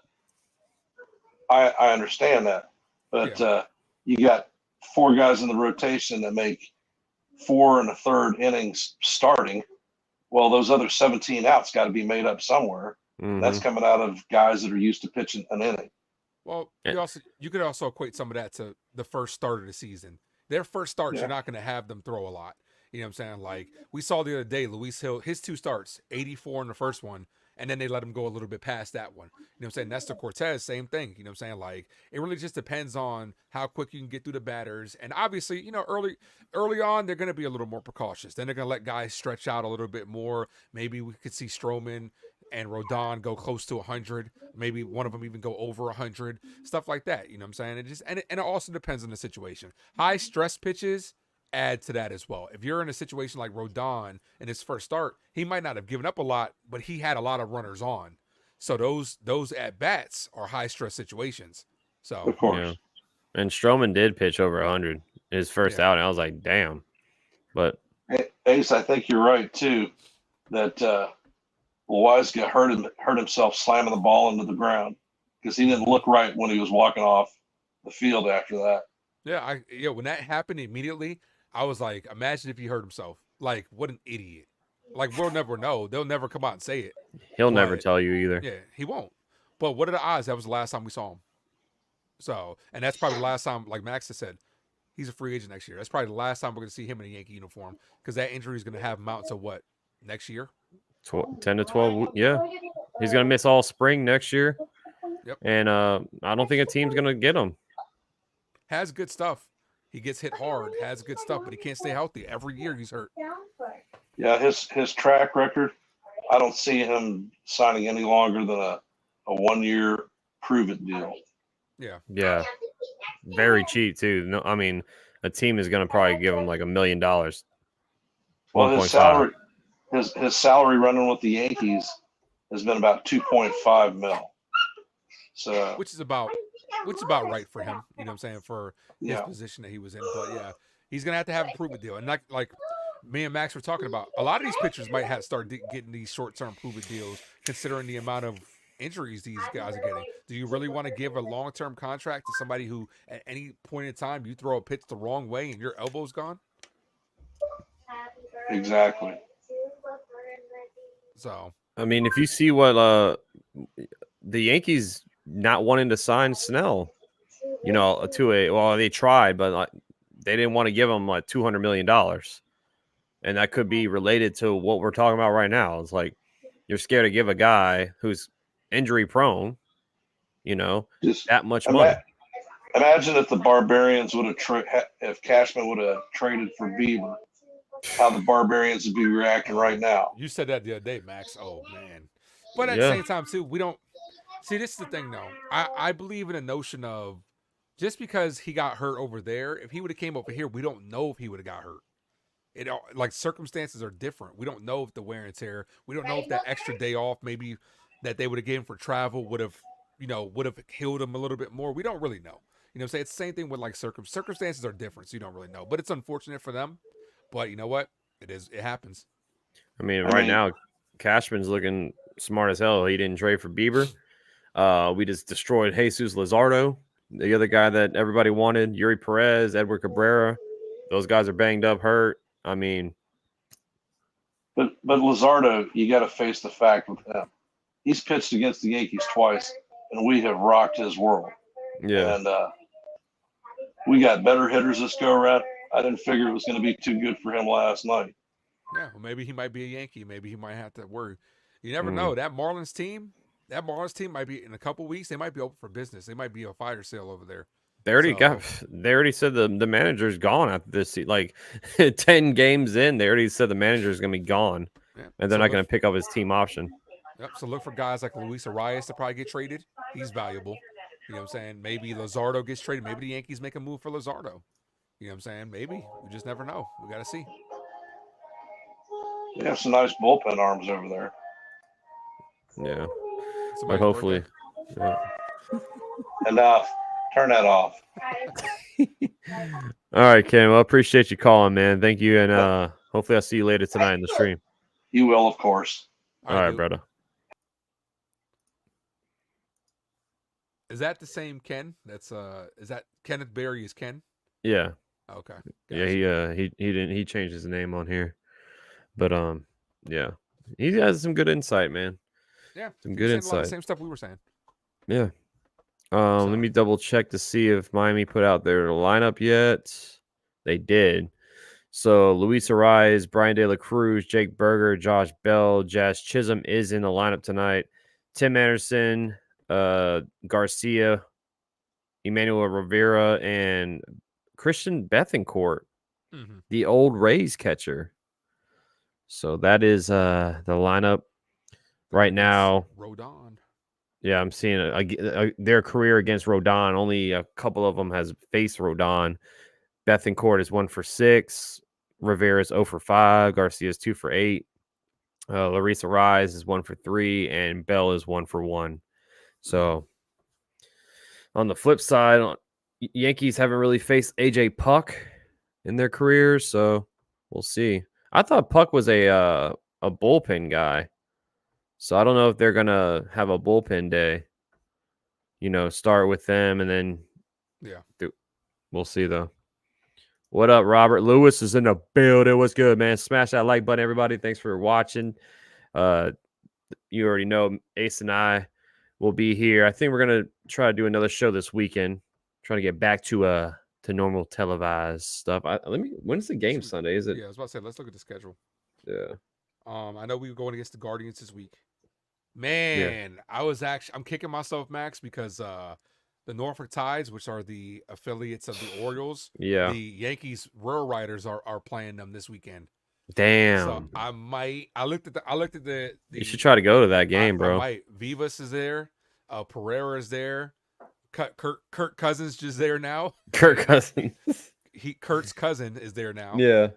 I understand that. But you got 4 guys in the rotation that make 4 1/3 innings starting. Well, those other 17 outs got to be made up somewhere. That's coming out of guys that are used to pitching an inning. Well, you could also equate some of that to the first start of the season. Their first start, you're not going to have them throw a lot. You know what I'm saying? Like we saw the other day, Luis Hill, his 2 starts, 84 in the first one, and then they let him go a little bit past that one. You know what I'm saying? Nestor Cortes, same thing. You know what I'm saying? Like it really just depends on how quick you can get through the batters. And obviously, early on, they're going to be a little more precautious. Then they're going to let guys stretch out a little bit more. Maybe we could see Stroman and Rodon go close to 100. Maybe one of them even go over 100. Stuff like that. You know what I'm saying? It also depends on the situation. High stress pitches add to that as well. If you're in a situation like Rodon in his first start, he might not have given up a lot, but he had a lot of runners on. So those at bats are high stress situations. So of course. Yeah. And Stroman did pitch over 100 in his first outing. I was like, damn. But Ace, I think you're right too. That Loizaga hurt himself slamming the ball into the ground because he didn't look right when he was walking off the field after that. Yeah, when that happened immediately, I was like, imagine if he hurt himself. Like, what an idiot. Like, we'll never know. They'll never come out and say it. He'll never tell you either. Yeah, he won't. But what are the odds that was the last time we saw him? So, and that's probably the last time, like Max has said, he's a free agent next year. That's probably the last time we're going to see him in a Yankee uniform because that injury is going to have him out to what, next year? 10 to 12. Yeah. He's going to miss all spring next year. Yep. And I don't think a team's going to get him. Has good stuff. He gets hit hard, has good stuff, but he can't stay healthy. Every year he's hurt. Yeah, his track record, I don't see him signing any longer than a 1-year prove-it deal. Yeah. Yeah. Very cheap, too. No, I mean, a team is going to probably give him like $1 million. Well, his salary running with the Yankees has been about 2.5 mil. So which is about right for him, you know what I'm saying, for his position that he was in. But yeah, he's gonna have to have a prove-it deal. And like me and Max were talking about, a lot of these pitchers might have to start getting these short-term prove-it deals, considering the amount of injuries these guys are getting. Do you really want to give a long-term contract to somebody who, at any point in time, you throw a pitch the wrong way and your elbow's gone? Exactly. So I mean, if you see what the Yankees not wanting to sign Snell, they tried, but they didn't want to give him like $200 million. And that could be related to what we're talking about right now. It's like you're scared to give a guy who's injury prone You know, Just that much money. imagine if the Barbarians would have if Cashman would have traded for Bieber, how the Barbarians would be reacting right now. You said that the other day, Max. Oh man. But at the Yeah. same time, too, we don't see. This is the thing, though. I believe in a notion of just because he got hurt over there, if he would have came over here, we don't know if he would have got hurt. It like circumstances are different. We don't know if the wear and tear. We don't know if that extra day off, maybe that they would have given for travel, would have healed him a little bit more. We don't really know. You know what I'm saying? It's the same thing with like circumstances are different, so you don't really know. But it's unfortunate for them. But you know what? It happens. I mean, right now, Cashman's looking smart as hell. He didn't trade for Bieber. We just destroyed Jesus Luzardo, the other guy that everybody wanted, Yuri Perez, Edward Cabrera. Those guys are banged up, hurt. I mean, but Luzardo, you got to face the fact with him. He's pitched against the Yankees twice, and we have rocked his world. Yeah. And we got better hitters this go around. I didn't figure it was going to be too good for him last night. Yeah, well, maybe he might be a Yankee. Maybe he might have to worry. You never know. That Marlins team might be in a couple weeks. They might be open for business. They might be a fire sale over there. They already said the manager's gone after this. Like 10 games in, they already said the manager's going to be gone. Yeah. And they're not going to pick up his team option. Yep. So look for guys like Luis Arias to probably get traded. He's valuable. You know what I'm saying? Maybe Luzardo gets traded. Maybe the Yankees make a move for Luzardo. You know what I'm saying? Maybe. We just never know. We got to see. They have some nice bullpen arms over there. Yeah. Somebody's But hopefully. Yeah. Enough. Turn that off. All right, Ken. Well, I appreciate you calling, man. Thank you. And hopefully I'll see you later tonight in the stream. You will, of course. All right, brother. Is that the same Ken? Is that Kenneth Berry is Ken? Yeah. Okay. Gotcha. Yeah, he changed his name on here. But yeah. He has some good insight, man. Yeah. Some good insight. A lot of the same stuff we were saying. Yeah. Let me double check to see if Miami put out their lineup yet. They did. So Luis Arias, Brian De La Cruz, Jake Berger, Josh Bell, Jazz Chisholm is in the lineup tonight. Tim Anderson, Garcia, Emmanuel Rivera, and Christian Bethancourt, the old Rays catcher. So that is the lineup right now. Rodon. Yeah, I'm seeing their career against Rodon. Only a couple of them has faced Rodon. Bethancourt is 1 for 6. Rivera is 0 for 5. Garcia is 2 for 8. Luis Arias is 1 for 3, and Bell is 1 for 1. So on the flip side, Yankees haven't really faced AJ Puck in their careers, so we'll see. I thought Puck was a bullpen guy. So I don't know if they're going to have a bullpen day, start with them and then we'll see though. What up, Robert? Lewis is in the building. What's good, man? Smash that like button, everybody. Thanks for watching. You already know Ace and I will be here. I think we're going to try to do another show this weekend. Trying to get back to normal televised stuff. When's the game Sunday? Is it? Yeah, I was about to say, let's look at the schedule. Yeah. I know we were going against the Guardians this week. Man, yeah. I'm kicking myself, Max, because the Norfolk Tides, which are the affiliates of the Orioles, the Yankees Rural Riders are playing them this weekend. Damn. So I looked at the you should try to go to that game, bro. Vivas is there, Pereira is there, Kirk Cousins is there now. Kirk Cousins. Kurt's cousin is there now. Yeah.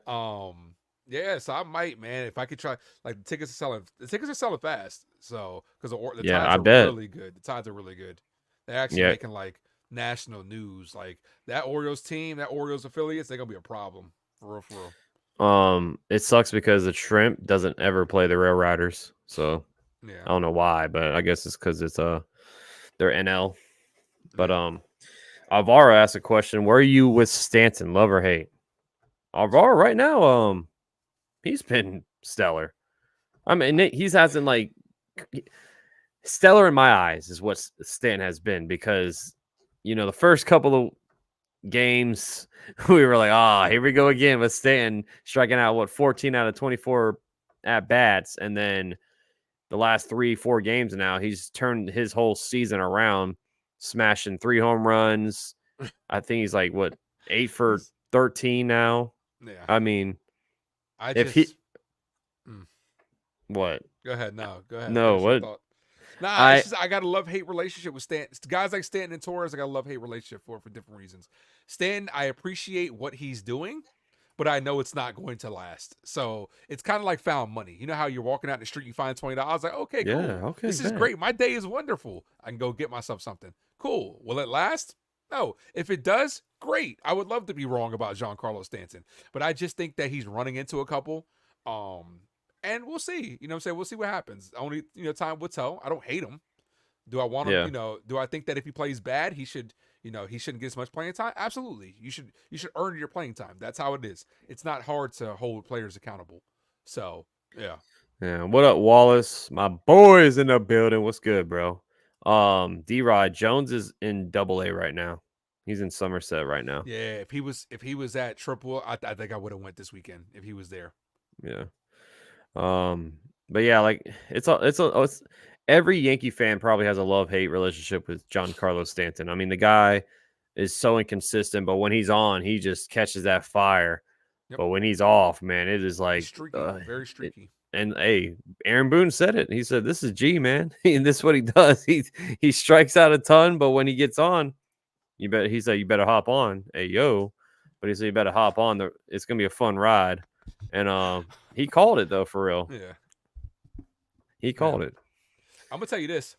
Yeah, so I might, man, if I could try. Like the tickets are selling fast. So because the Tides are really good. The Tides are really good. They're actually making like national news. Like that Orioles team, that Orioles affiliates, they're gonna be a problem for real. It sucks because the Shrimp doesn't ever play the Rail Riders. So yeah, I don't know why, but I guess it's because it's they're NL. But Alvaro asked a question: where are you with Stanton? Love or hate? Alvaro right now, he's been stellar. I mean, he's hasn't like stellar in my eyes is what Stanton has been because the first couple of games we were like, here we go again with Stanton striking out 14 out of 24 at bats, and then the last 3-4 games now he's turned his whole season around. smashing 3 home runs. I think he's like, what, 8 for 13 now? Yeah. I mean, I if just what? go ahead. No, go ahead. No, Finish your what? thought. Nah, it's just I got a love-hate relationship with Stanton. Guys like Stanton and Torres, I got a love-hate relationship for different reasons. Stanton, I appreciate what he's doing, but I know it's not going to last. So it's kind of like found money. You know how you're walking out the street, you find $20. Like, okay, cool. Yeah, okay, This is bet. great. My day is wonderful. I can go get myself something. Cool. Will it last? No. If it does, great. I would love to be wrong about Giancarlo Stanton, but I just think that he's running into a couple. And we'll see. You know what I'm saying? We'll see what happens. Only, time will tell. I don't hate him. Do I want him, do I think that if he plays bad, he should, he shouldn't get as much playing time? Absolutely. You should earn your playing time. That's how it is. It's not hard to hold players accountable. So, yeah. Yeah. What up, Wallace? My boy's in the building. What's good, bro? D-Rod Jones is in AA right now. He's in Somerset right now. Yeah, if he was at Triple, I think I would have went this weekend if he was there. Yeah. But yeah, like it's every Yankee fan probably has a love-hate relationship with Giancarlo Stanton. I mean, the guy is so inconsistent, but when he's on, he just catches that fire. Yep. But when he's off, man, it is like streaky, very streaky. And hey, Aaron Boone said it. He said, "This is G, man, and this is what he does. He strikes out a ton, but when he gets on, you better hop on. Hey, yo." But he said, "You better hop on. It's gonna be a fun ride." And he called it though, for real. Yeah, he called it. I'm gonna tell you this.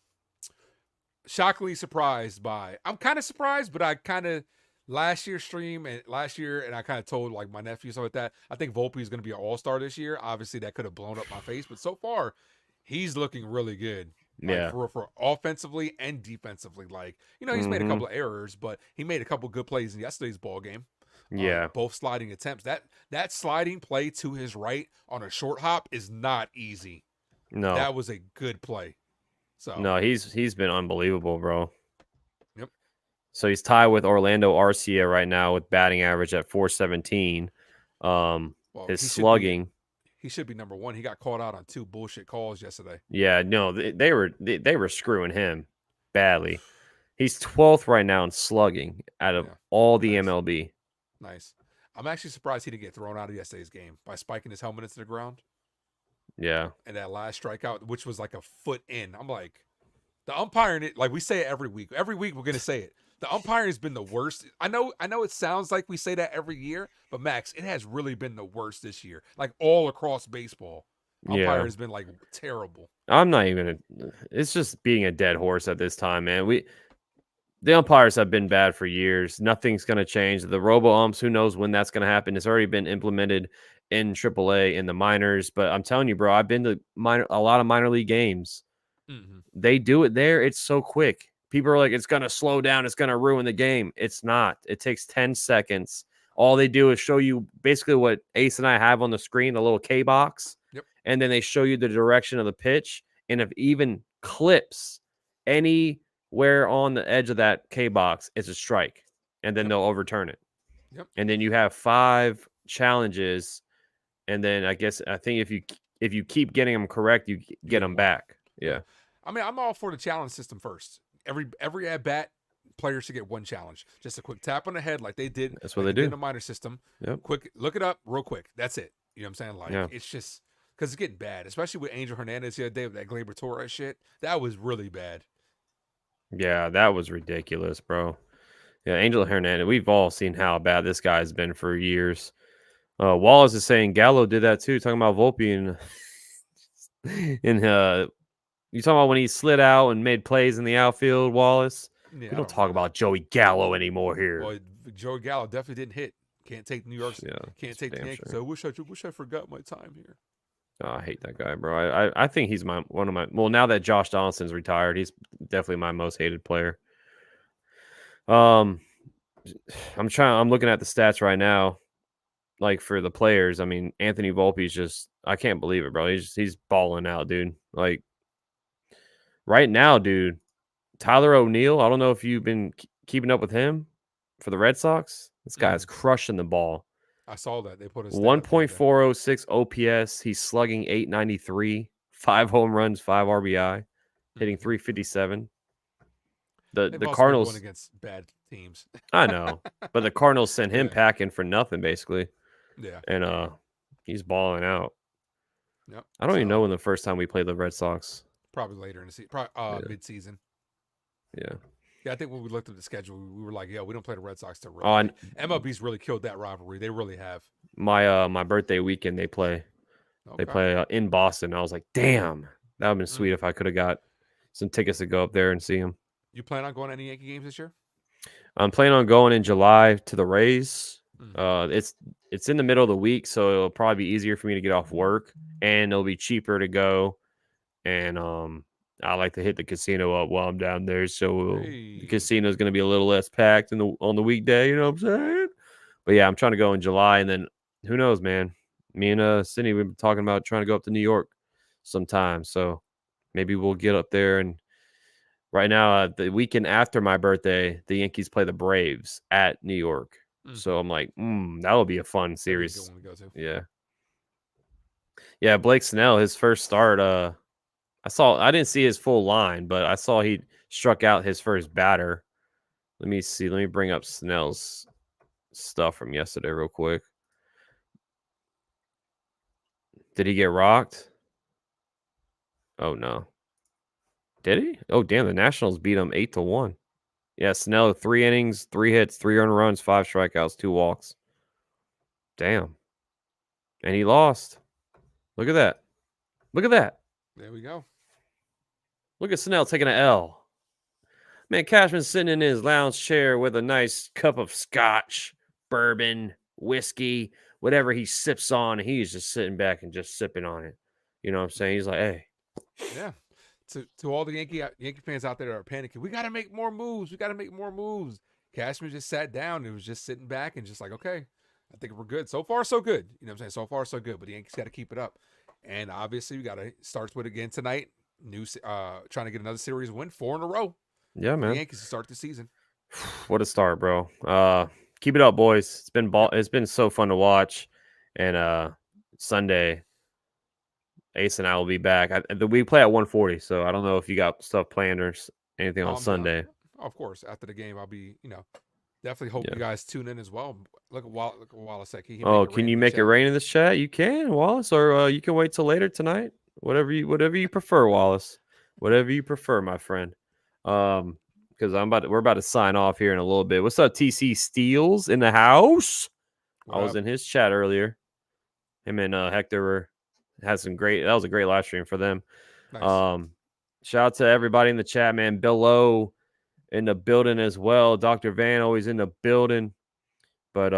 Shockingly surprised by. I'm kind of surprised, but I kind of last year's stream and I kind of told like my nephew something like that. I think Volpe is gonna be an all-star this year. Obviously, that could have blown up my face, but so far, he's looking really good. Like, for offensively and defensively. Like, he's made a couple of errors, but he made a couple good plays in yesterday's ball game. Yeah. Both sliding attempts. That sliding play to his right on a short hop is not easy. No. That was a good play. So no, he's been unbelievable, bro. Yep. So he's tied with Orlando Arcia right now with batting average at 417. His slugging. He should be number one. He got called out on 2 bullshit calls yesterday. Yeah, no, they were screwing him badly. He's 12th right now in slugging out of all the MLB. Nice. I'm actually surprised he didn't get thrown out of yesterday's game by spiking his helmet into the ground. Yeah. And that last strikeout, which was like a foot in. I'm like, the umpiring, like we say it every week. Every week we're gonna say it. The umpiring has been the worst. I know it sounds like we say that every year, but Max, it has really been the worst this year. Like all across baseball. Umpire has been like terrible. I'm not even it's just being a dead horse at this time, man. The umpires have been bad for years. Nothing's going to change. The robo-umps, who knows when that's going to happen. It's already been implemented in AAA in the minors. But I'm telling you, bro, I've been to a lot of minor league games. Mm-hmm. They do it there. It's so quick. People are like, it's going to slow down. It's going to ruin the game. It's not. It takes 10 seconds. All they do is show you basically what Ace and I have on the screen, a little K box. Yep. And then they show you the direction of the pitch. And if even clips anywhere on the edge of that K box, it's a strike. And then they'll overturn it. Yep. And then you have 5 challenges. And then I think if you keep getting them correct, you get them back. Yeah. I mean, I'm all for the challenge system first. Every at bat, players should get 1 challenge. Just a quick tap on the head, like they did. That's what they do in the minor system. Yep. Quick, look it up real quick. That's it. You know what I'm saying? Like it's just because it's getting bad, especially with Angel Hernandez the other day with that Gleyber Torres shit. That was really bad. Yeah, that was ridiculous, bro. Yeah, Angel Hernandez. We've all seen how bad this guy has been for years. Wallace is saying Gallo did that too, talking about Volpe and you talking about when he slid out and made plays in the outfield, Wallace? Yeah, we don't talk about Joey Gallo anymore here. Well, Joey Gallo definitely didn't hit. Can't take New York. Can't take the Yankees. Sure. I wish I forgot my time here. Oh, I hate that guy, bro. I think he's one of my. Well, now that Josh Donaldson's retired, he's definitely my most hated player. I'm looking at the stats right now, like for the players. I mean, Anthony Volpe's just. I can't believe it, bro. He's balling out, dude. Like right now, dude. Tyler O'Neill. I don't know if you've been keeping up with him for the Red Sox. This guy is crushing the ball. I saw that. They put a 1.406 OPS. He's slugging 893, 5 home runs, 5 RBI, hitting 357. the They've also been Cardinals. going against bad teams. I know, but the Cardinals sent him Yeah. packing for nothing basically, Yeah. and he's balling out. Yep. I don't even know So, when the first time we played the Red Sox. probably later in the season, probably Yeah. mid-season. Yeah. Yeah, I think when we looked at the schedule, we were like, "Yo, we don't play the Red Sox till Oh, and MLB's really killed that rivalry. They really have." my birthday weekend they play Okay. in Boston. I was like, damn, that would have been sweet if I could have got some tickets to go up there and see him. You plan on going to any Yankee games this year? I'm planning on going in July to the Rays. Mhm. It's in the middle of the week, so it'll probably be easier for me to get off work, and it'll be cheaper to go. And I like to hit the casino up while I'm down there, so the Hey. casino is going to be a little less packed on the weekday. You know what I'm saying? But yeah, I'm trying to go in July, and then who knows, man? Me and Cindy, we've been talking about trying to go up to New York sometime, so maybe we'll get up there. And right now, the weekend after my birthday, the Yankees play the Braves at New York. So I'm like, that'll be a fun That'd be a good series. one to go to. Yeah. Yeah, Blake Snell, his first start, I didn't see his full line, but I saw he struck out his first batter. Let me see. Let me bring up Snell's stuff from yesterday real quick. Did he get rocked? Oh no. Did he? Oh damn, the Nationals beat him 8-1. Yeah, Snell, 3 innings, 3 hits, 3 earned runs, 5 strikeouts, 2 walks. Damn. And he lost. Look at that. Look at that. There we go. Look at Snell taking an L. Man, Cashman's sitting in his lounge chair with a nice cup of scotch, bourbon, whiskey, whatever he sips on. And he's just sitting back and just sipping on it. You know what I'm saying? He's like, hey. Yeah. To all the Yankee fans out there that are panicking, we got to make more moves. We got to make more moves. Cashman just sat down and was just sitting back and just like, okay, I think we're good. So far, so good. You know what I'm saying? So far, so good. But the Yankees got to keep it up. And obviously, we got to start with again tonight. Trying to get another series win, 4 in a row. Yeah, man. The Yankees to start the season. What a start, bro. Keep it up, boys. It's been so fun to watch. And Sunday, Ace and I will be back. We play at 1:40, so I don't know if you got stuff planned or anything on Sunday. Of course, after the game, I'll be, definitely hope you guys tune in as well. Look at Wallace. Can you make it rain in this chat? You can, Wallace, or you can wait till later tonight. Whatever you prefer, Wallace. Whatever you prefer, my friend. Because we're about to sign off here in a little bit. What's up, TC Steels in the house? I was in his chat earlier. Him and Hector that was a great live stream for them. Nice. Shout out to everybody in the chat, man. Below in the building as well. Dr. Van always in the building. But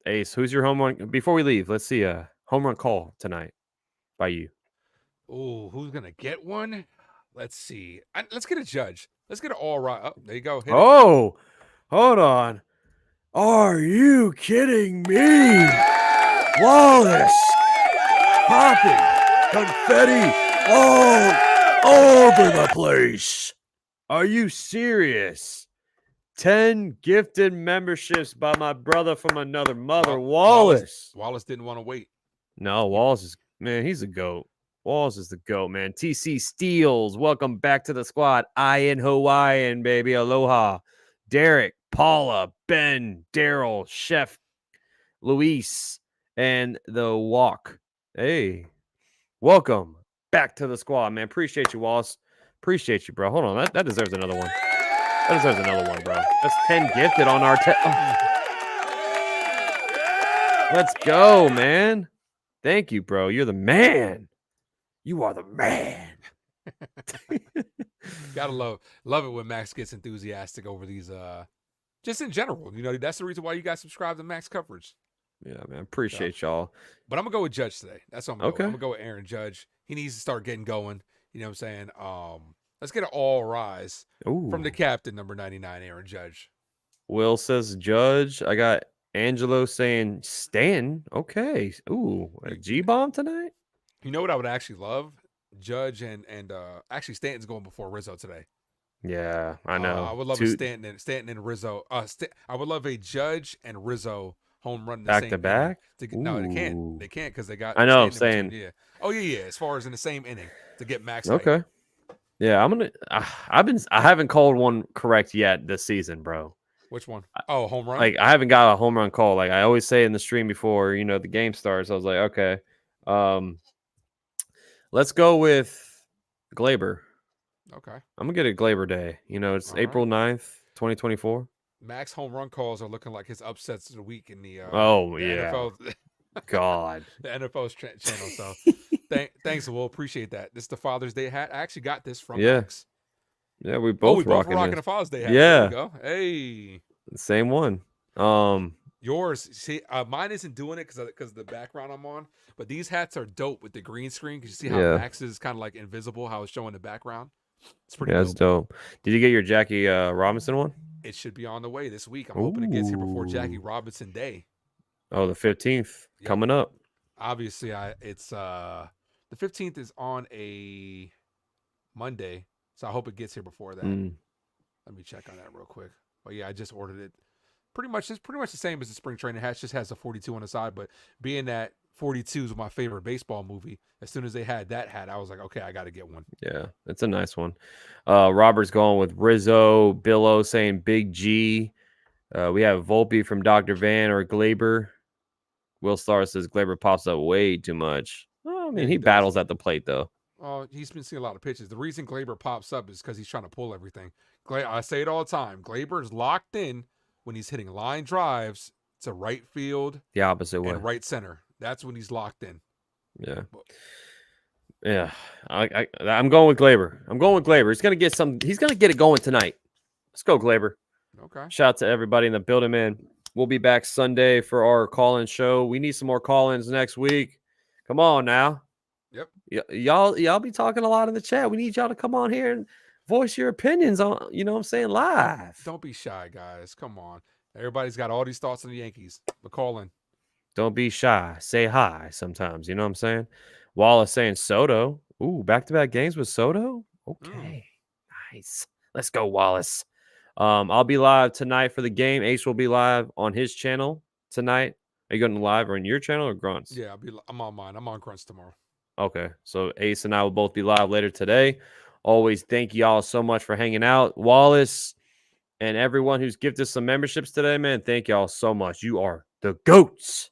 Ace, who's your home run? Before we leave, let's see a home run call tonight by you. Oh, who's gonna get one? Let's see. Let's get a judge. Let's get it all right. Oh, there you go. Hit it. Hold on. Are you kidding me? Wallace popping confetti all over the place. Are you serious? 10 gifted memberships by my brother from another mother, Wallace. Wallace didn't want to wait. No, Wallace is, man, he's a GOAT. Wallace is the GOAT, man. TC Steels, welcome back to the squad. Ian Hawaiian, baby. Aloha. Derek, Paula, Ben, Daryl, Chef, Luis, and the Walk. Hey, welcome back to the squad, man. Appreciate you, Wallace. Appreciate you, bro. Hold on. That deserves another one. That deserves another one, bro. That's 10 gifted on our... Let's go, man. Thank you, bro. You're the man. You are the man. Gotta love it when Max gets enthusiastic over these just in general. That's the reason why you guys subscribe to Max Coverage. Yeah, man. Appreciate y'all. But I'm gonna go with Judge today. That's what I'm gonna go. I'm gonna Okay. go with Aaron Judge. He needs to start getting going. You know what I'm saying? Let's get an all rise from the Ooh. captain, number 99, Aaron Judge. Will says Judge. I got Angelo saying Stanton. Okay. Ooh, a G-bomb tonight? You know what I would actually love? Judge and actually Stanton's going before Rizzo today. Yeah, I know. I would love a Stanton and Rizzo. I would love a Judge and Rizzo home run in the Back same to back? inning. No, they can't. Ooh. They can't because they got. I know, I'm Stanton in saying. between. Yeah. Oh yeah. As far as in the same inning to get Max. Hype. Okay. Yeah, I'm gonna. I haven't called one correct yet this season, bro. Which one? Oh, home run. Like I haven't got a home run call. Like I always say in the stream before, the game starts. I was like, okay, let's go with Glaber. Okay. I'm gonna get a Glaber day. It's All April right. 9th, 2024. Max home run calls are looking like his upsets of the week in the Oh the yeah, NFL God. the NFL's channel. So thanks, Will. Appreciate that. This is the Father's Day hat. I actually got this from Yeah. Max. Yeah, we Oh, both we both rocking rocking this. a Father's Day hat. Yeah, There we go. Hey. same one. Yours, see, mine isn't doing it because of the background I'm on. But these hats are dope with the green screen. Because you see how Yeah. Max is kind of like invisible, how it's showing the background. It's pretty Yeah, dope. it's dope. Did you get your Jackie Robinson one? It should be on the way this week. I'm hoping it gets here before Jackie Ooh. Robinson Day. Oh, the 15th Yep. coming up. Obviously, it's the 15th is on a Monday, so I hope it gets here before that. Let me check on that real quick. But yeah, I just ordered it. It's pretty much the same as the spring training hat. Just has a 42 on the side. But being that 42 is my favorite baseball movie, as soon as they had that hat, I was like, okay, I got to get one. Yeah, it's a nice one. Robert's going with Rizzo. Billo saying Big G. We have Volpe from Dr. Van or Glaber. Will Star says Glaber pops up way too much. Oh, I mean, Yeah, he he does. battles at the plate, though. Oh, he's been seeing a lot of pitches. The reason Glaber pops up is because he's trying to pull everything. I say it all the time. Glaber is locked in when he's hitting line drives to right field The opposite way. and right center. That's when he's locked in. Yeah. Yeah. I'm going with Glaber. He's gonna get some. He's gonna get it going tonight. Let's go, Glaber. Okay. Shout out to everybody in the building, man. We'll be back Sunday for our call-in show. We need some more call-ins next week. Come on now. Yep. Y'all be talking a lot in the chat. We need y'all to come on here and voice your opinions on, what I'm saying, live. Don't be shy, guys. Come on. Everybody's got all these thoughts on the Yankees. But call in. Don't be shy. Say hi sometimes. You know what I'm saying? Wallace saying Soto. Ooh, back-to-back games with Soto? Okay. Nice. Let's go, Wallace. I'll be live tonight for the game. Ace will be live on his channel tonight. Are you going live on your channel or Grunts? Yeah, I'm on mine. I'm on Grunts tomorrow. Okay. So Ace and I will both be live later today. Always thank y'all so much for hanging out. Wallace and everyone who's gifted some memberships today, man, thank y'all so much. You are the GOATs.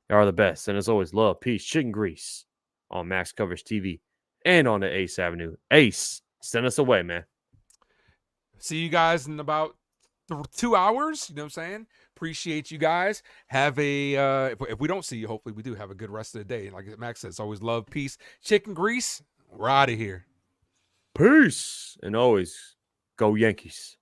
You are the best. And as always, love, peace, chicken grease on Max Coverage TV and on the Ace Avenue. Ace, send us away, man. See you guys in about 2 hours. You know what I'm saying? Appreciate you guys. Have a if we don't see you, hopefully we do have a good rest of the day. Like Max says, always love, peace, chicken grease. We're out of here. Peace. And always go Yankees.